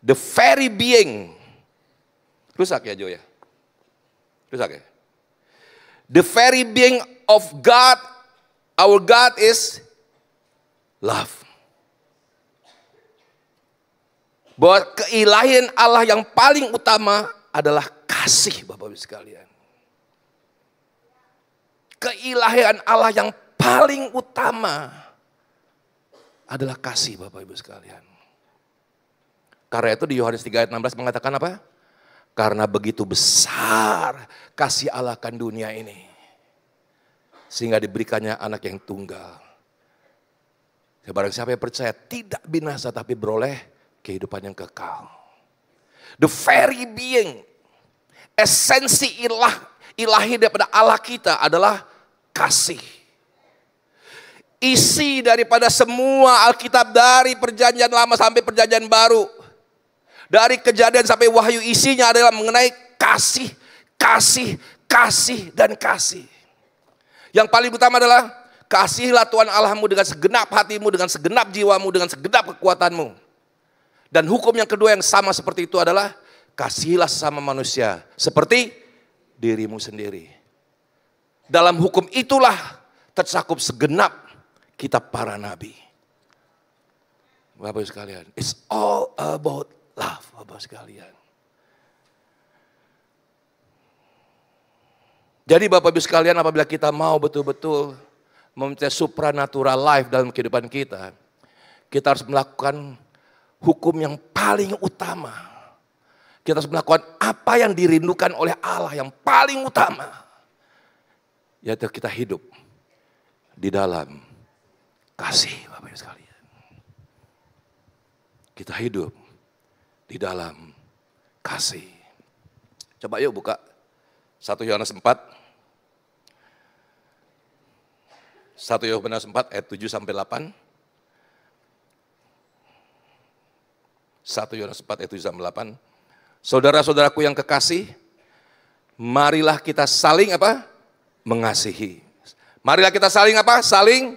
the very being, rusak ya Jo ya? Rusak ya? The very being of God, our God is love. Bahwa keilahian Allah yang paling utama adalah kasih, Bapak Ibu sekalian. Keilahian Allah yang paling utama adalah kasih, Bapak Ibu sekalian. Karena itu di Yohanes 3 ayat 16 mengatakan apa? Karena begitu besar kasih Allah akan dunia ini, sehingga diberikannya anak yang tunggal. Barang siapa yang percaya tidak binasa tapi beroleh kehidupan yang kekal. The very being, esensi ilahi daripada Allah kita adalah kasih. Isi daripada semua Alkitab dari perjanjian lama sampai perjanjian baru, dari Kejadian sampai Wahyu, isinya adalah mengenai kasih, kasih, kasih, dan kasih. Yang paling utama adalah kasihilah Tuhan Allahmu dengan segenap hatimu, dengan segenap jiwamu, dengan segenap kekuatanmu. Dan hukum yang kedua yang sama seperti itu adalah kasihilah sesama manusia seperti dirimu sendiri. Dalam hukum itulah tercakup segenap kitab para nabi. Bapak sekalian, it's all about love, Bapak sekalian. Jadi Bapak Ibu sekalian, apabila kita mau betul-betul mempunyai supernatural life dalam kehidupan kita, kita harus melakukan hukum yang paling utama. Kita harus melakukan apa yang dirindukan oleh Allah yang paling utama, yaitu kita hidup di dalam kasih, Bapak Ibu sekalian. Kita hidup di dalam kasih. Coba yuk buka 1 Yohanes 4. 1 Yohanes 4 ayat 7 sampai 8. 1 Yohanes 4 ayat 7 sampai 8. Saudara-saudaraku yang kekasih, marilah kita saling apa? Mengasihi. Marilah kita saling apa? Saling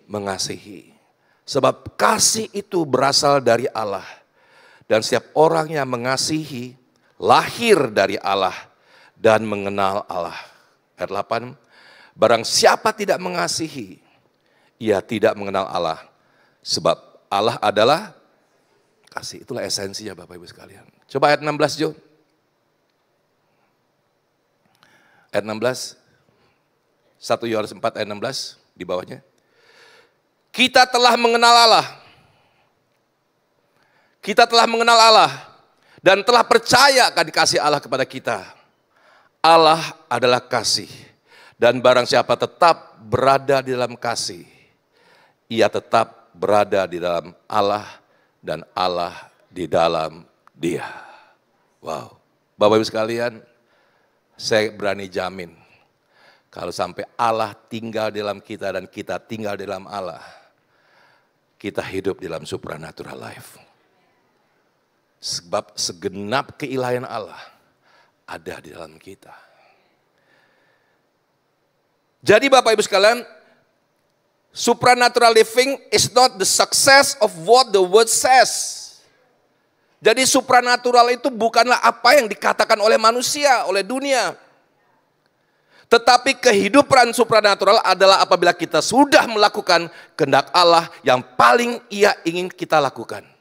mengasihi. Sebab kasih itu berasal dari Allah. Dan setiap orang yang mengasihi lahir dari Allah dan mengenal Allah. Ayat 8, barang siapa tidak mengasihi, ia tidak mengenal Allah. Sebab Allah adalah kasih. Itulah esensinya Bapak Ibu sekalian. Coba ayat 16 Jo. Ayat 16, 1 Yohanes 4 ayat 16 di bawahnya. Kita telah mengenal Allah. Kita telah mengenal Allah dan telah percaya akan kasih Allah kepada kita. Allah adalah kasih. Dan barang siapa tetap berada di dalam kasih, ia tetap berada di dalam Allah dan Allah di dalam dia. Wow. Bapak Ibu sekalian, saya berani jamin kalau sampai Allah tinggal di dalam kita dan kita tinggal di dalam Allah, kita hidup di dalam supernatural life. Sebab segenap keilahian Allah ada di dalam kita. Jadi Bapak Ibu sekalian, supernatural living is not the success of what the word says. Jadi supranatural itu bukanlah apa yang dikatakan oleh manusia, oleh dunia. Tetapi kehidupan supranatural adalah apabila kita sudah melakukan kehendak Allah yang paling Ia ingin kita lakukan.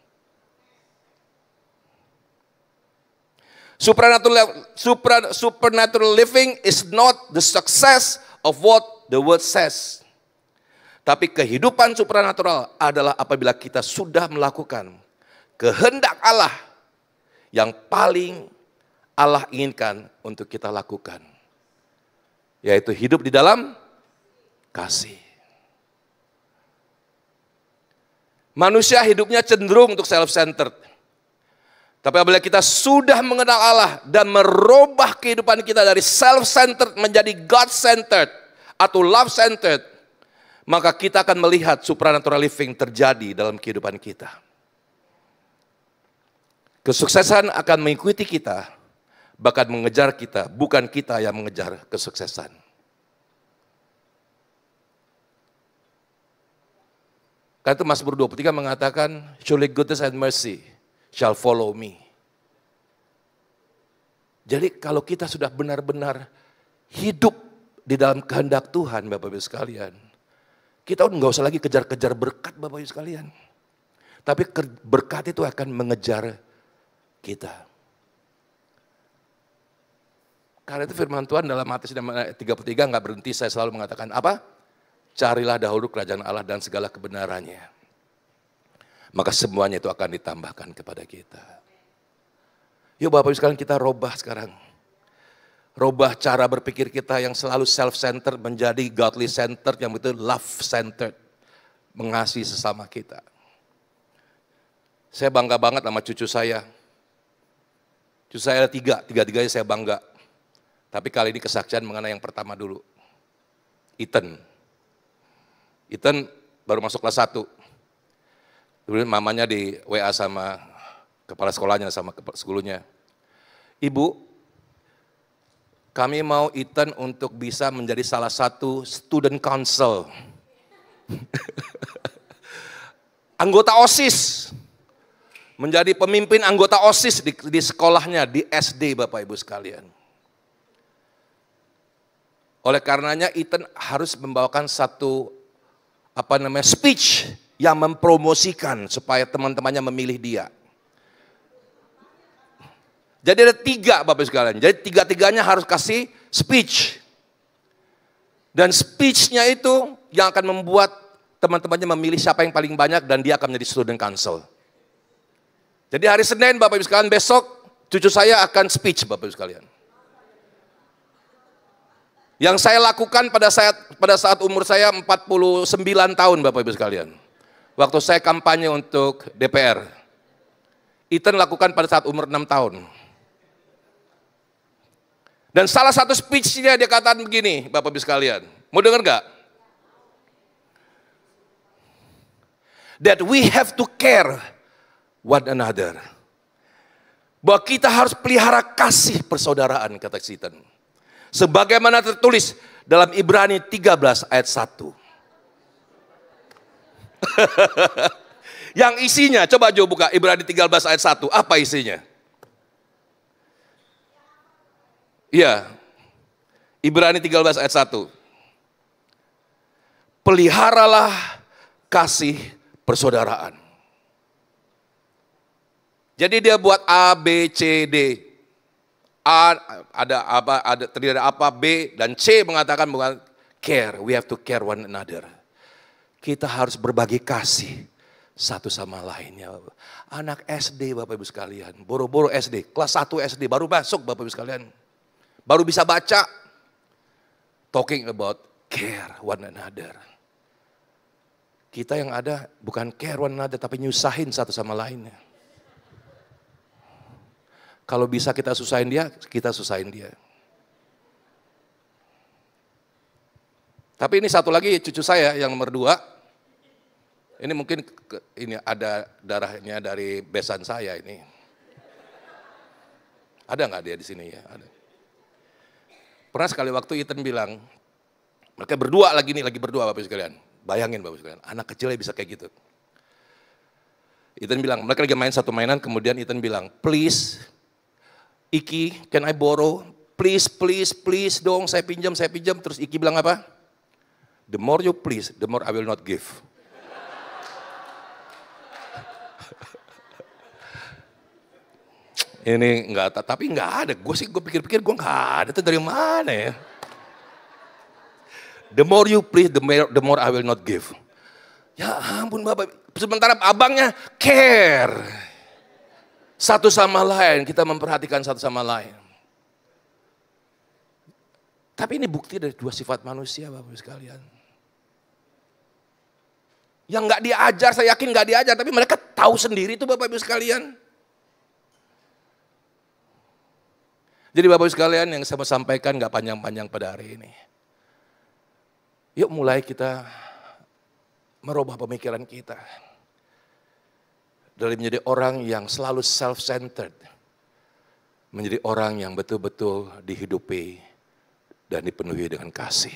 Supernatural living is not the success of what the word says. Tapi kehidupan supranatural adalah apabila kita sudah melakukan kehendak Allah yang paling Allah inginkan untuk kita lakukan. Yaitu hidup di dalam kasih. Manusia hidupnya cenderung untuk self-centered. Tapi apabila kita sudah mengenal Allah dan merubah kehidupan kita dari self-centered menjadi God-centered atau love-centered, maka kita akan melihat supernatural living terjadi dalam kehidupan kita. Kesuksesan akan mengikuti kita, bahkan mengejar kita, bukan kita yang mengejar kesuksesan. Karena itu Mazmur 23 mengatakan, surely goodness and mercy shall follow me. Jadi kalau kita sudah benar-benar hidup di dalam kehendak Tuhan, Bapak Ibu sekalian, kita nggak usah lagi kejar-kejar berkat Bapak Ibu sekalian. Tapi berkat itu akan mengejar kita. Karena itu firman Tuhan dalam Matius 33 nggak berhenti, saya selalu mengatakan apa? Carilah dahulu kerajaan Allah dan segala kebenarannya. Maka semuanya itu akan ditambahkan kepada kita. Yuk Bapak Ibu sekalian, kita robah sekarang. Robah cara berpikir kita yang selalu self-centered menjadi godly-centered, yang betul love-centered. Mengasihi sesama kita. Saya bangga banget sama cucu saya. Cucu saya ada tiga-tiganya saya bangga. Tapi kali ini kesaksian mengenai yang pertama dulu. Ethan baru masuk kelas 1. Kemudian mamanya di WA sama kepala sekolahnya, sama gurunya. Ibu, kami mau Ethan untuk bisa menjadi salah satu student council. Anggota OSIS. Menjadi pemimpin anggota OSIS di sekolahnya, di SD Bapak Ibu sekalian. Oleh karenanya Ethan harus membawakan satu speech yang mempromosikan supaya teman-temannya memilih dia. Jadi ada 3 Bapak Ibu sekalian. Jadi 3-tiganya harus kasih speech. Dan speech-nya itu yang akan membuat teman-temannya memilih siapa yang paling banyak dan dia akan menjadi student council. Jadi hari Senin Bapak Ibu sekalian, besok cucu saya akan speech Bapak Ibu sekalian. Yang saya lakukan pada saat umur saya 49 tahun Bapak Ibu sekalian. Waktu saya kampanye untuk DPR. Ethan lakukan pada saat umur 6 tahun. Dan salah satu speech-nya dia katakan begini Bapak Ibu sekalian. Mau dengar gak? That we have to care one another. Bahwa kita harus pelihara kasih persaudaraan, kata Ethan. Sebagaimana tertulis dalam Ibrani 13 ayat 1. Yang isinya, coba Jo buka Ibrani 13 ayat 1. Apa isinya? Iya. Ibrani 13 ayat 1. Peliharalah kasih persaudaraan. Jadi dia buat A, B, C, D. A ada apa, terdiri dari apa, B dan C mengatakan bukan care, we have to care one another. Kita harus berbagi kasih satu sama lainnya. Anak SD Bapak Ibu sekalian, boro-boro SD, kelas 1 SD baru masuk Bapak Ibu sekalian. Baru bisa baca. Talking about care one another. Kita yang ada bukan care one another tapi nyusahin satu sama lainnya. Kalau bisa kita susahin dia, kita susahin dia. Tapi ini satu lagi cucu saya yang nomor 2. Ini mungkin ini ada darahnya dari besan saya ini. Ada nggak dia di sini ya? Ada. Pernah sekali waktu Ethan bilang, mereka berdua lagi berdua Bapak sekalian. Bayangin Bapak sekalian, anak kecilnya bisa kayak gitu. Ethan bilang, mereka lagi main satu mainan, kemudian Ethan bilang, please, Iki, can I borrow? Please, please, please dong, saya pinjam. Terus Iki bilang apa? The more you please, the more I will not give. Ini enggak, tapi enggak ada. Gue pikir-pikir gue enggak ada. Itu dari mana ya? The more you please, the more I will not give. Ya ampun Bapak. Sementara abangnya care. Satu sama lain, kita memperhatikan satu sama lain. Tapi ini bukti dari dua sifat manusia Bapak sekalian. Yang enggak diajar, saya yakin enggak diajar. Tapi mereka tahu sendiri itu Bapak Ibu sekalian. Jadi Bapak Ibu sekalian yang saya mau sampaikan enggak panjang-panjang pada hari ini. Yuk mulai kita merubah pemikiran kita. Dari menjadi orang yang selalu self-centered. Menjadi orang yang betul-betul dihidupi dan dipenuhi dengan kasih.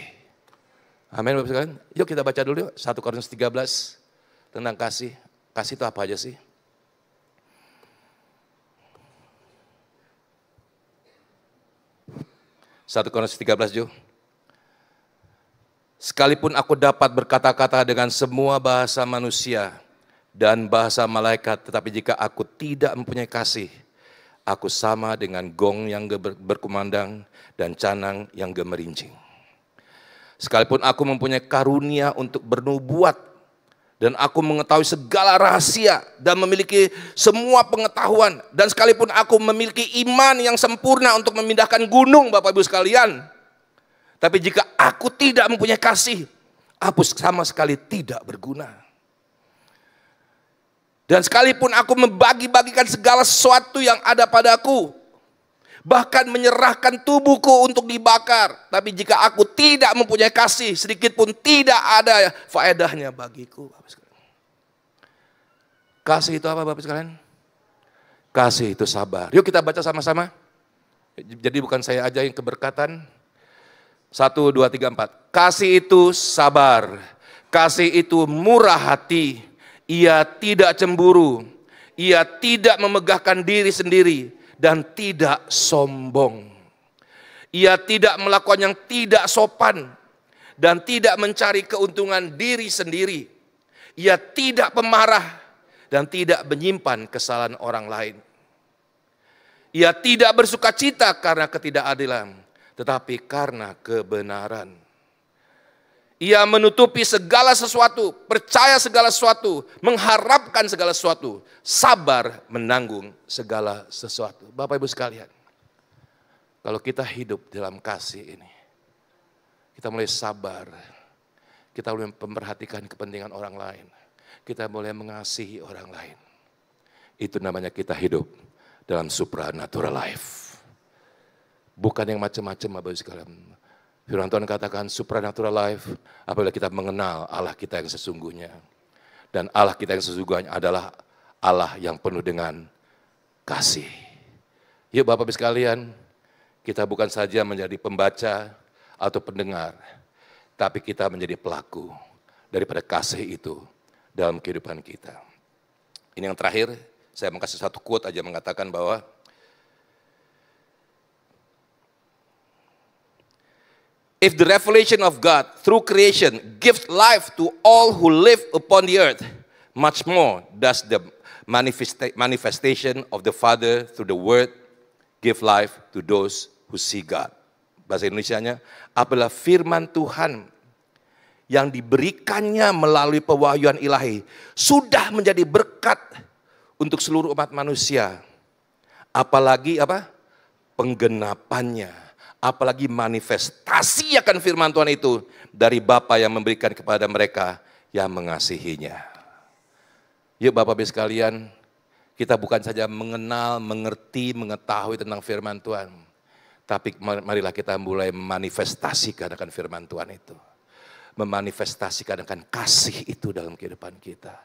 Amin Bapak sekalian. Yuk kita baca dulu yuk 1 Korintus 13 tentang kasih. Kasih itu apa aja sih? Satu Korintus 13 yuk. Sekalipun aku dapat berkata-kata dengan semua bahasa manusia dan bahasa malaikat, tetapi jika aku tidak mempunyai kasih, aku sama dengan gong yang berkumandang dan canang yang gemerincing. Sekalipun aku mempunyai karunia untuk bernubuat dan aku mengetahui segala rahasia dan memiliki semua pengetahuan, dan sekalipun aku memiliki iman yang sempurna untuk memindahkan gunung Bapak Ibu sekalian, tapi jika aku tidak mempunyai kasih, aku sama sekali tidak berguna. Dan sekalipun aku membagi-bagikan segala sesuatu yang ada padaku, bahkan menyerahkan tubuhku untuk dibakar, tapi jika aku tidak mempunyai kasih, sedikit pun tidak ada faedahnya bagiku. Kasih itu apa Bapak sekalian? Kasih itu sabar. Yuk kita baca sama-sama. Jadi bukan saya aja yang keberkatan. 1, 2, 3, 4. Kasih itu sabar. Kasih itu murah hati. Ia tidak cemburu. Ia tidak memegahkan diri sendiri. Dan tidak sombong. Ia tidak melakukan yang tidak sopan. Dan tidak mencari keuntungan diri sendiri. Ia tidak pemarah. Dan tidak menyimpan kesalahan orang lain. Ia tidak bersukacita karena ketidakadilan, tetapi karena kebenaran. Ia menutupi segala sesuatu, percaya segala sesuatu, mengharapkan segala sesuatu, sabar menanggung segala sesuatu. Bapak Ibu sekalian, kalau kita hidup dalam kasih ini, kita mulai sabar, kita mulai memperhatikan kepentingan orang lain, kita mulai mengasihi orang lain. Itu namanya kita hidup dalam supernatural life. Bukan yang macam-macam Bapak Ibu sekalian. Firman Tuhan katakan supernatural life apabila kita mengenal Allah kita yang sesungguhnya. Dan Allah kita yang sesungguhnya adalah Allah yang penuh dengan kasih. Yuk Bapak Ibu sekalian, kita bukan saja menjadi pembaca atau pendengar, tapi kita menjadi pelaku daripada kasih itu dalam kehidupan kita. Ini yang terakhir, saya mau kasih satu quote aja mengatakan bahwa If the revelation of God through creation gives life to all who live upon the earth, much more does the manifestation of the Father through the Word give life to those who see God. Bahasa Indonesianya, apabila firman Tuhan yang diberikannya melalui pewahyuan ilahi sudah menjadi berkat untuk seluruh umat manusia, apalagi penggenapannya, apalagi manifestasi akan firman Tuhan itu dari Bapa yang memberikan kepada mereka yang mengasihinya. Yuk Bapak Ibu sekalian, kita bukan saja mengenal, mengerti, mengetahui tentang firman Tuhan, tapi marilah kita mulai memanifestasikan akan firman Tuhan itu. Memanifestasikan akan kasih itu dalam kehidupan kita.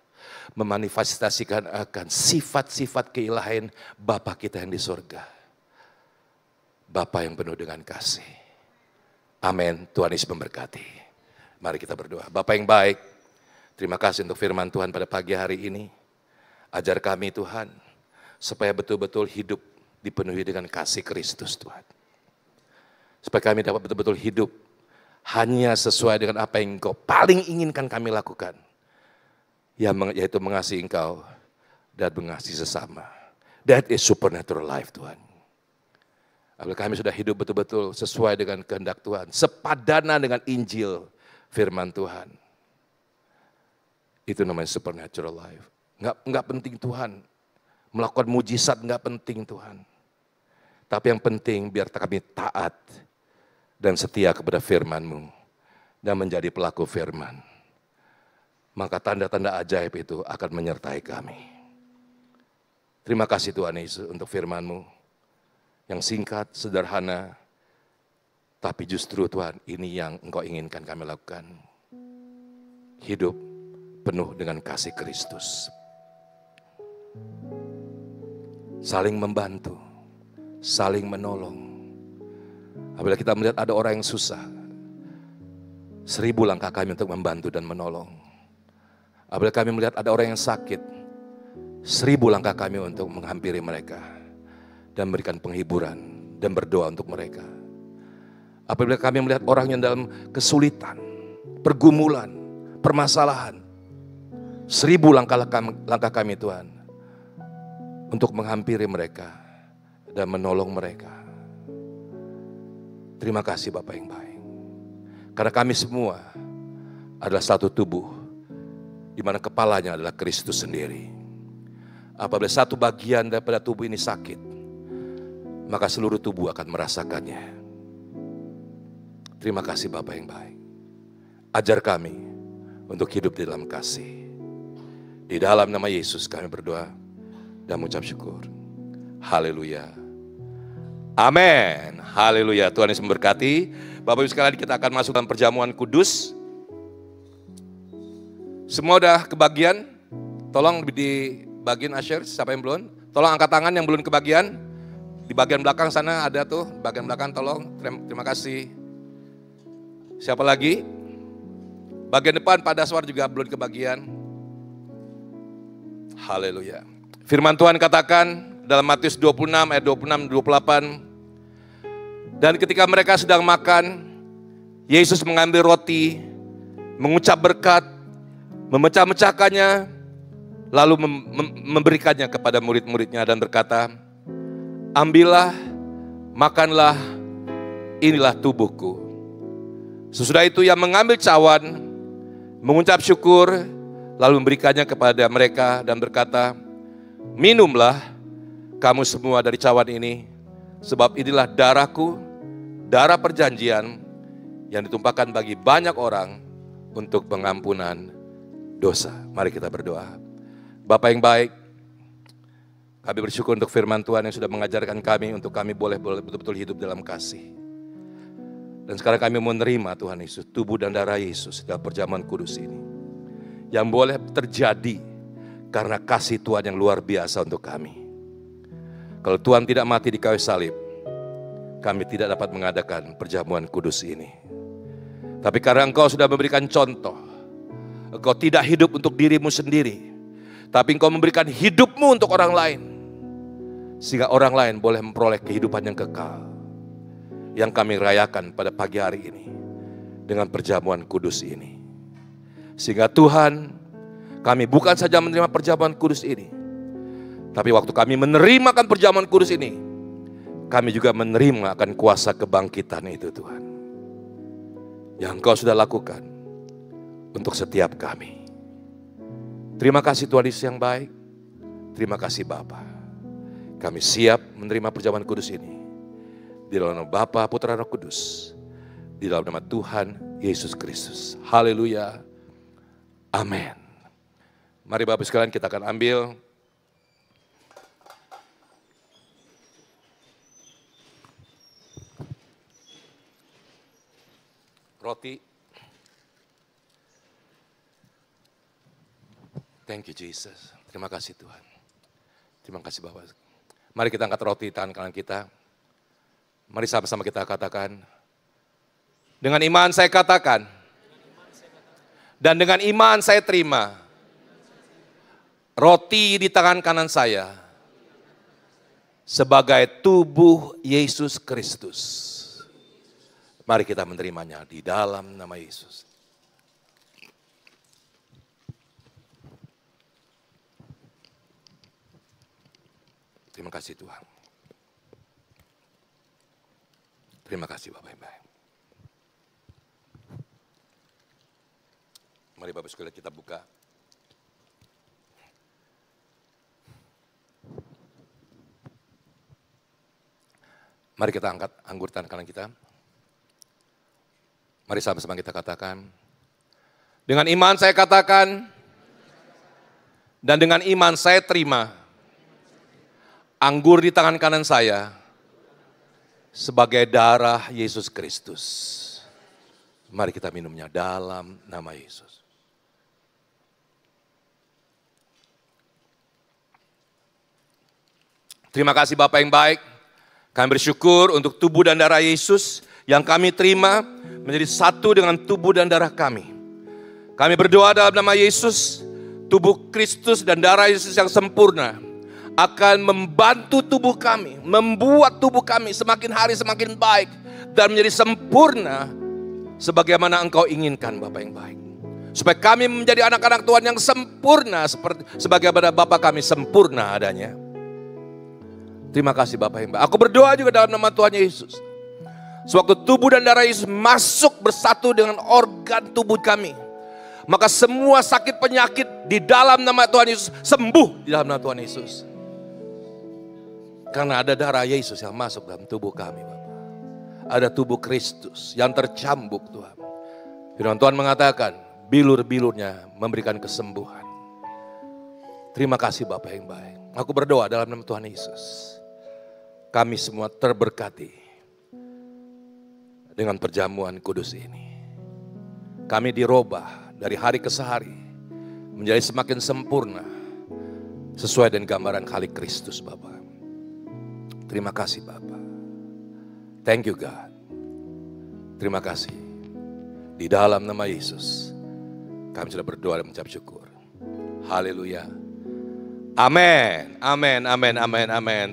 Memanifestasikan akan sifat-sifat keilahian Bapa kita yang di surga. Bapa yang penuh dengan kasih. Amin. Tuhan Yesus memberkati. Mari kita berdoa. Bapa yang baik, terima kasih untuk firman Tuhan pada pagi hari ini. Ajar kami Tuhan, supaya betul-betul hidup dipenuhi dengan kasih Kristus Tuhan. Supaya kami dapat betul-betul hidup hanya sesuai dengan apa yang Engkau paling inginkan kami lakukan. Yaitu mengasihi Engkau dan mengasihi sesama. That is supernatural life Tuhan. Apabila kami sudah hidup betul-betul sesuai dengan kehendak Tuhan. Sepadana dengan Injil firman Tuhan. Itu namanya supernatural life. Enggak penting Tuhan. Melakukan mujizat enggak penting Tuhan. Tapi yang penting biar kami taat dan setia kepada firman-Mu dan menjadi pelaku firman. Maka tanda-tanda ajaib itu akan menyertai kami. Terima kasih Tuhan Yesus untuk firman-Mu yang singkat, sederhana, tapi justru Tuhan ini yang Engkau inginkan kami lakukan. Hidup penuh dengan kasih Kristus. Saling membantu, saling menolong. Apabila kita melihat ada orang yang susah, 1000 langkah kami untuk membantu dan menolong. Apabila kami melihat ada orang yang sakit, 1000 langkah kami untuk menghampiri mereka dan memberikan penghiburan dan berdoa untuk mereka. Apabila kami melihat orang yang dalam kesulitan, pergumulan, permasalahan, 1000 langkah kami Tuhan untuk menghampiri mereka dan menolong mereka. Terima kasih Bapak yang baik. Karena kami semua adalah satu tubuh, di mana kepalanya adalah Kristus sendiri. Apabila satu bagian daripada tubuh ini sakit, maka seluruh tubuh akan merasakannya. Terima kasih Bapak yang baik. Ajar kami untuk hidup di dalam kasih. Di dalam nama Yesus kami berdoa dan mengucap syukur. Haleluya. Amin. Haleluya. Tuhan Yesus memberkati. Bapak Ibu sekalian, kita akan masuk dalam perjamuan kudus. Semua udah kebagian? Tolong dibagiin usher, siapa yang belum? Tolong angkat tangan yang belum kebagian. Di bagian belakang sana ada tuh, bagian belakang tolong. Terima kasih. Siapa lagi? Bagian depan Pak Daswar juga belum kebagian. Haleluya. Firman Tuhan katakan dalam Matius 26 ayat 26-28. Dan ketika mereka sedang makan, Yesus mengambil roti, mengucap berkat, memecah-mecahkannya, lalu memberikannya kepada murid-muridnya dan berkata, ambillah, makanlah, inilah tubuhku. Sesudah itu ia mengambil cawan, mengucap syukur, lalu memberikannya kepada mereka dan berkata, minumlah kamu semua dari cawan ini, sebab inilah darahku, darah perjanjian yang ditumpahkan bagi banyak orang untuk pengampunan dosa. Mari kita berdoa. Bapa yang baik, kami bersyukur untuk firman Tuhan yang sudah mengajarkan kami untuk kami boleh betul-betul hidup dalam kasih. Dan sekarang kami mau menerima Tuhan Yesus, tubuh dan darah Yesus dalam perjamuan kudus ini. Yang boleh terjadi karena kasih Tuhan yang luar biasa untuk kami. Kalau Tuhan tidak mati di kayu salib, kami tidak dapat mengadakan perjamuan kudus ini. Tapi karena Engkau sudah memberikan contoh, Engkau tidak hidup untuk dirimu sendiri, tapi Engkau memberikan hidupmu untuk orang lain, sehingga orang lain boleh memperoleh kehidupan yang kekal, yang kami rayakan pada pagi hari ini. dengan perjamuan kudus ini. Sehingga Tuhan, kami bukan saja menerima perjamuan kudus ini, tapi waktu kami menerima perjamuan kudus ini, kami juga menerima akan kuasa kebangkitan itu Tuhan. Yang Engkau sudah lakukan untuk setiap kami. Terima kasih Tuhan Yesus yang baik. Terima kasih Bapa. Kami siap menerima perjamuan kudus ini. Di dalam nama Bapa, Putra, Roh Kudus. Di dalam nama Tuhan Yesus Kristus. Haleluya. Amin. Mari Bapak sekalian kita akan ambil roti. Thank you Jesus. Terima kasih Tuhan. Terima kasih Bapak. Mari kita angkat roti tangan kanan kita. Mari sama-sama kita katakan. Dengan iman saya katakan. Dan dengan iman saya terima. Roti di tangan kanan saya. Sebagai tubuh Yesus Kristus. Mari kita menerimanya di dalam nama Yesus. Terima kasih Tuhan. Terima kasih Bapak yang baik. Mari Bapak sekalian kita buka. Mari kita angkat anggur tangan kanan kita. Mari sama-sama kita katakan. Dengan iman saya katakan. Dan dengan iman saya terima. Anggur di tangan kanan saya. Sebagai darah Yesus Kristus. Mari kita minumnya dalam nama Yesus. Terima kasih Bapak yang baik. Kami bersyukur untuk tubuh dan darah Yesus yang kami terima menjadi satu dengan tubuh dan darah kami. Kami berdoa dalam nama Yesus, tubuh Kristus dan darah Yesus yang sempurna akan membantu tubuh kami, membuat tubuh kami semakin hari semakin baik dan menjadi sempurna sebagaimana Engkau inginkan Bapak yang baik. Supaya kami menjadi anak-anak Tuhan yang sempurna sebagaimana Bapa kami sempurna adanya. Terima kasih Bapak yang baik. Aku berdoa juga dalam nama Tuhan Yesus. Sewaktu tubuh dan darah Yesus masuk bersatu dengan organ tubuh kami, maka semua sakit penyakit di dalam nama Tuhan Yesus sembuh di dalam nama Tuhan Yesus. Karena ada darah Yesus yang masuk dalam tubuh kami Bapak. Ada tubuh Kristus yang tercambuk Tuhan. Firman Tuhan mengatakan bilur-bilurnya memberikan kesembuhan. Terima kasih Bapak yang baik. Aku berdoa dalam nama Tuhan Yesus. Kami semua terberkati dengan perjamuan kudus ini. Kami dirubah dari hari ke hari menjadi semakin sempurna sesuai dengan gambaran kali Kristus Bapak. Terima kasih Bapak. Thank you God. Terima kasih. Di dalam nama Yesus kami sudah berdoa dan mengucap syukur. Haleluya. Amin. Amin. Amin. Amin. Amin.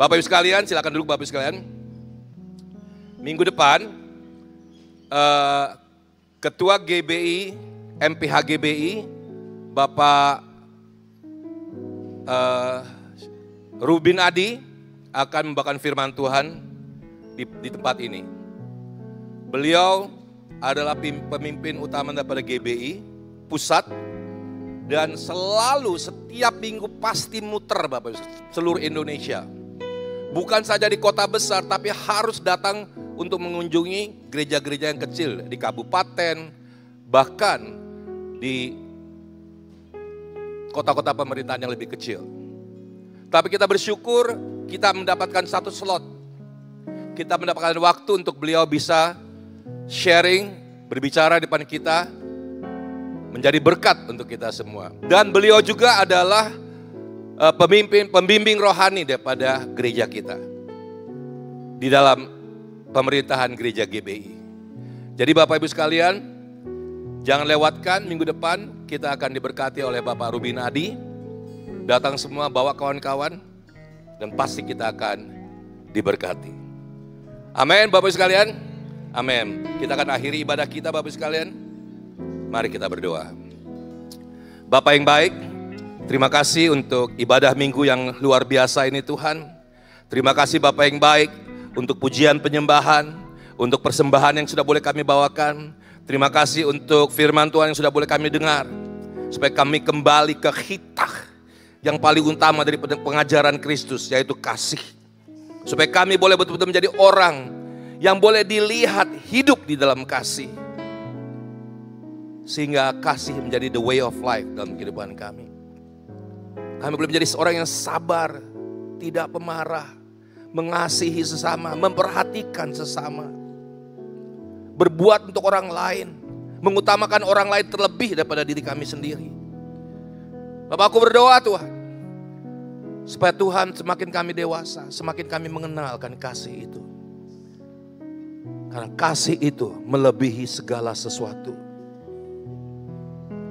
Bapak Ibu sekalian, silakan duduk Bapak Ibu sekalian. Minggu depan Ketua GBI, MPH GBI, Bapak Rubin Adi akan membawakan firman Tuhan di tempat ini. Beliau adalah pemimpin utama daripada GBI pusat dan selalu setiap minggu pasti muter Bapak seluruh Indonesia. Bukan saja di kota besar tapi harus datang untuk mengunjungi gereja-gereja yang kecil di kabupaten, bahkan di kota-kota pemerintahan yang lebih kecil. Tapi kita bersyukur kita mendapatkan satu slot. Kita mendapatkan waktu untuk beliau bisa sharing, berbicara di depan kita, menjadi berkat untuk kita semua. Dan beliau juga adalah pembimbing rohani daripada gereja kita di dalam pemerintahan gereja GBI. Jadi Bapak Ibu sekalian, jangan lewatkan minggu depan kita akan diberkati oleh Bapak Rubin Adi. Datang semua bawa kawan-kawan dan pasti kita akan diberkati. Amin Bapak Ibu sekalian. Amin. Kita akan akhiri ibadah kita Bapak sekalian. Mari kita berdoa. Bapak yang baik, terima kasih untuk ibadah minggu yang luar biasa ini Tuhan. Terima kasih Bapak yang baik untuk pujian penyembahan, untuk persembahan yang sudah boleh kami bawakan. Terima kasih untuk firman Tuhan yang sudah boleh kami dengar. Supaya kami kembali ke hitah yang paling utama dari pengajaran Kristus, yaitu kasih. Supaya kami boleh betul-betul menjadi orang yang boleh dilihat hidup di dalam kasih. Sehingga kasih menjadi the way of life dalam kehidupan kami. Kami boleh menjadi seorang yang sabar, tidak pemarah, mengasihi sesama, memperhatikan sesama. Berbuat untuk orang lain, mengutamakan orang lain terlebih daripada diri kami sendiri. Bapak, aku berdoa Tuhan, supaya Tuhan semakin kami dewasa, semakin kami mengenalkan kasih itu. Karena kasih itu melebihi segala sesuatu.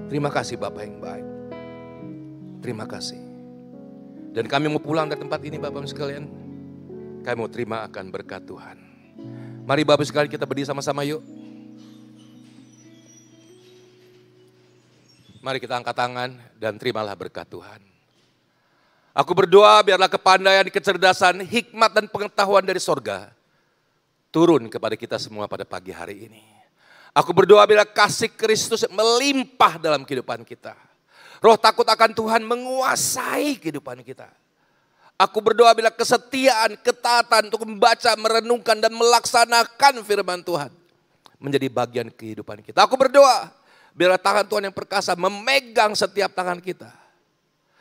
Terima kasih Bapak yang baik. Terima kasih. Dan kami mau pulang dari tempat ini Bapak sekalian. Kami mau terima akan berkat Tuhan. Mari Bapak sekalian kita berdiri sama-sama yuk. Mari kita angkat tangan dan terimalah berkat Tuhan. Aku berdoa biarlah kepandaian, kecerdasan, hikmat dan pengetahuan dari sorga turun kepada kita semua pada pagi hari ini. Aku berdoa bila kasih Kristus melimpah dalam kehidupan kita. Roh takut akan Tuhan menguasai kehidupan kita. Aku berdoa bila kesetiaan, ketaatan untuk membaca, merenungkan dan melaksanakan firman Tuhan menjadi bagian kehidupan kita. Aku berdoa bila tangan Tuhan yang perkasa memegang setiap tangan kita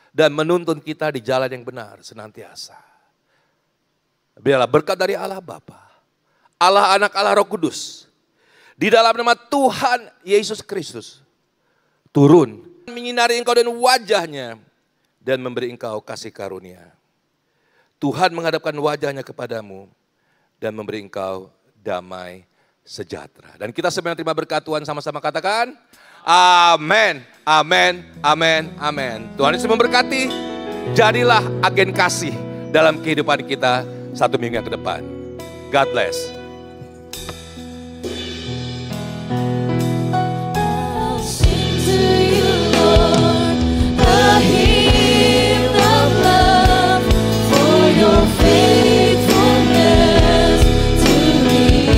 dan menuntun kita di jalan yang benar senantiasa. Biarlah berkat dari Allah Bapa, Allah Anak, Allah Roh Kudus, di dalam nama Tuhan Yesus Kristus turun, menyinari engkau dan wajahnya dan memberi engkau kasih karunia. Tuhan menghadapkan wajahnya kepadamu dan memberi engkau damai sejahtera. Dan kita sebenarnya terima berkat Tuhan sama-sama katakan, amin, amin, amin, amin. Tuhan Yesus memberkati, jadilah agen kasih dalam kehidupan kita satu minggu yang ke depan. God bless. I'll sing to you, Lord, a hymn of love for your faithfulness to me.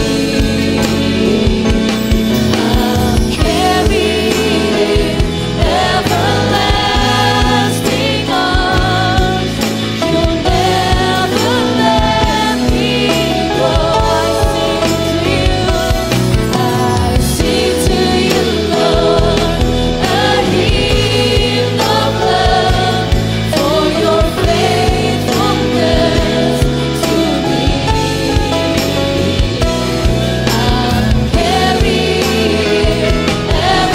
I'll carry everlasting arms. You'll never let me go. I sing to you, Lord, a hymn of love for your faithfulness to me. I'll carry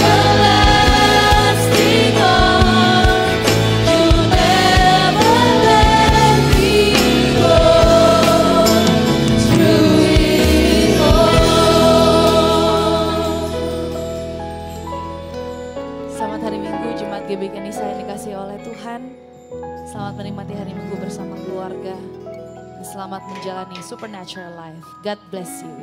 everlasting arms. You'll never let me go through it all. Selamat hari Minggu, Jemaat GBK Nisa yang dikasihi oleh Tuhan. Selamat menikmati hari Minggu bersama keluarga. Dan selamat menjalani supernatural life. God bless you.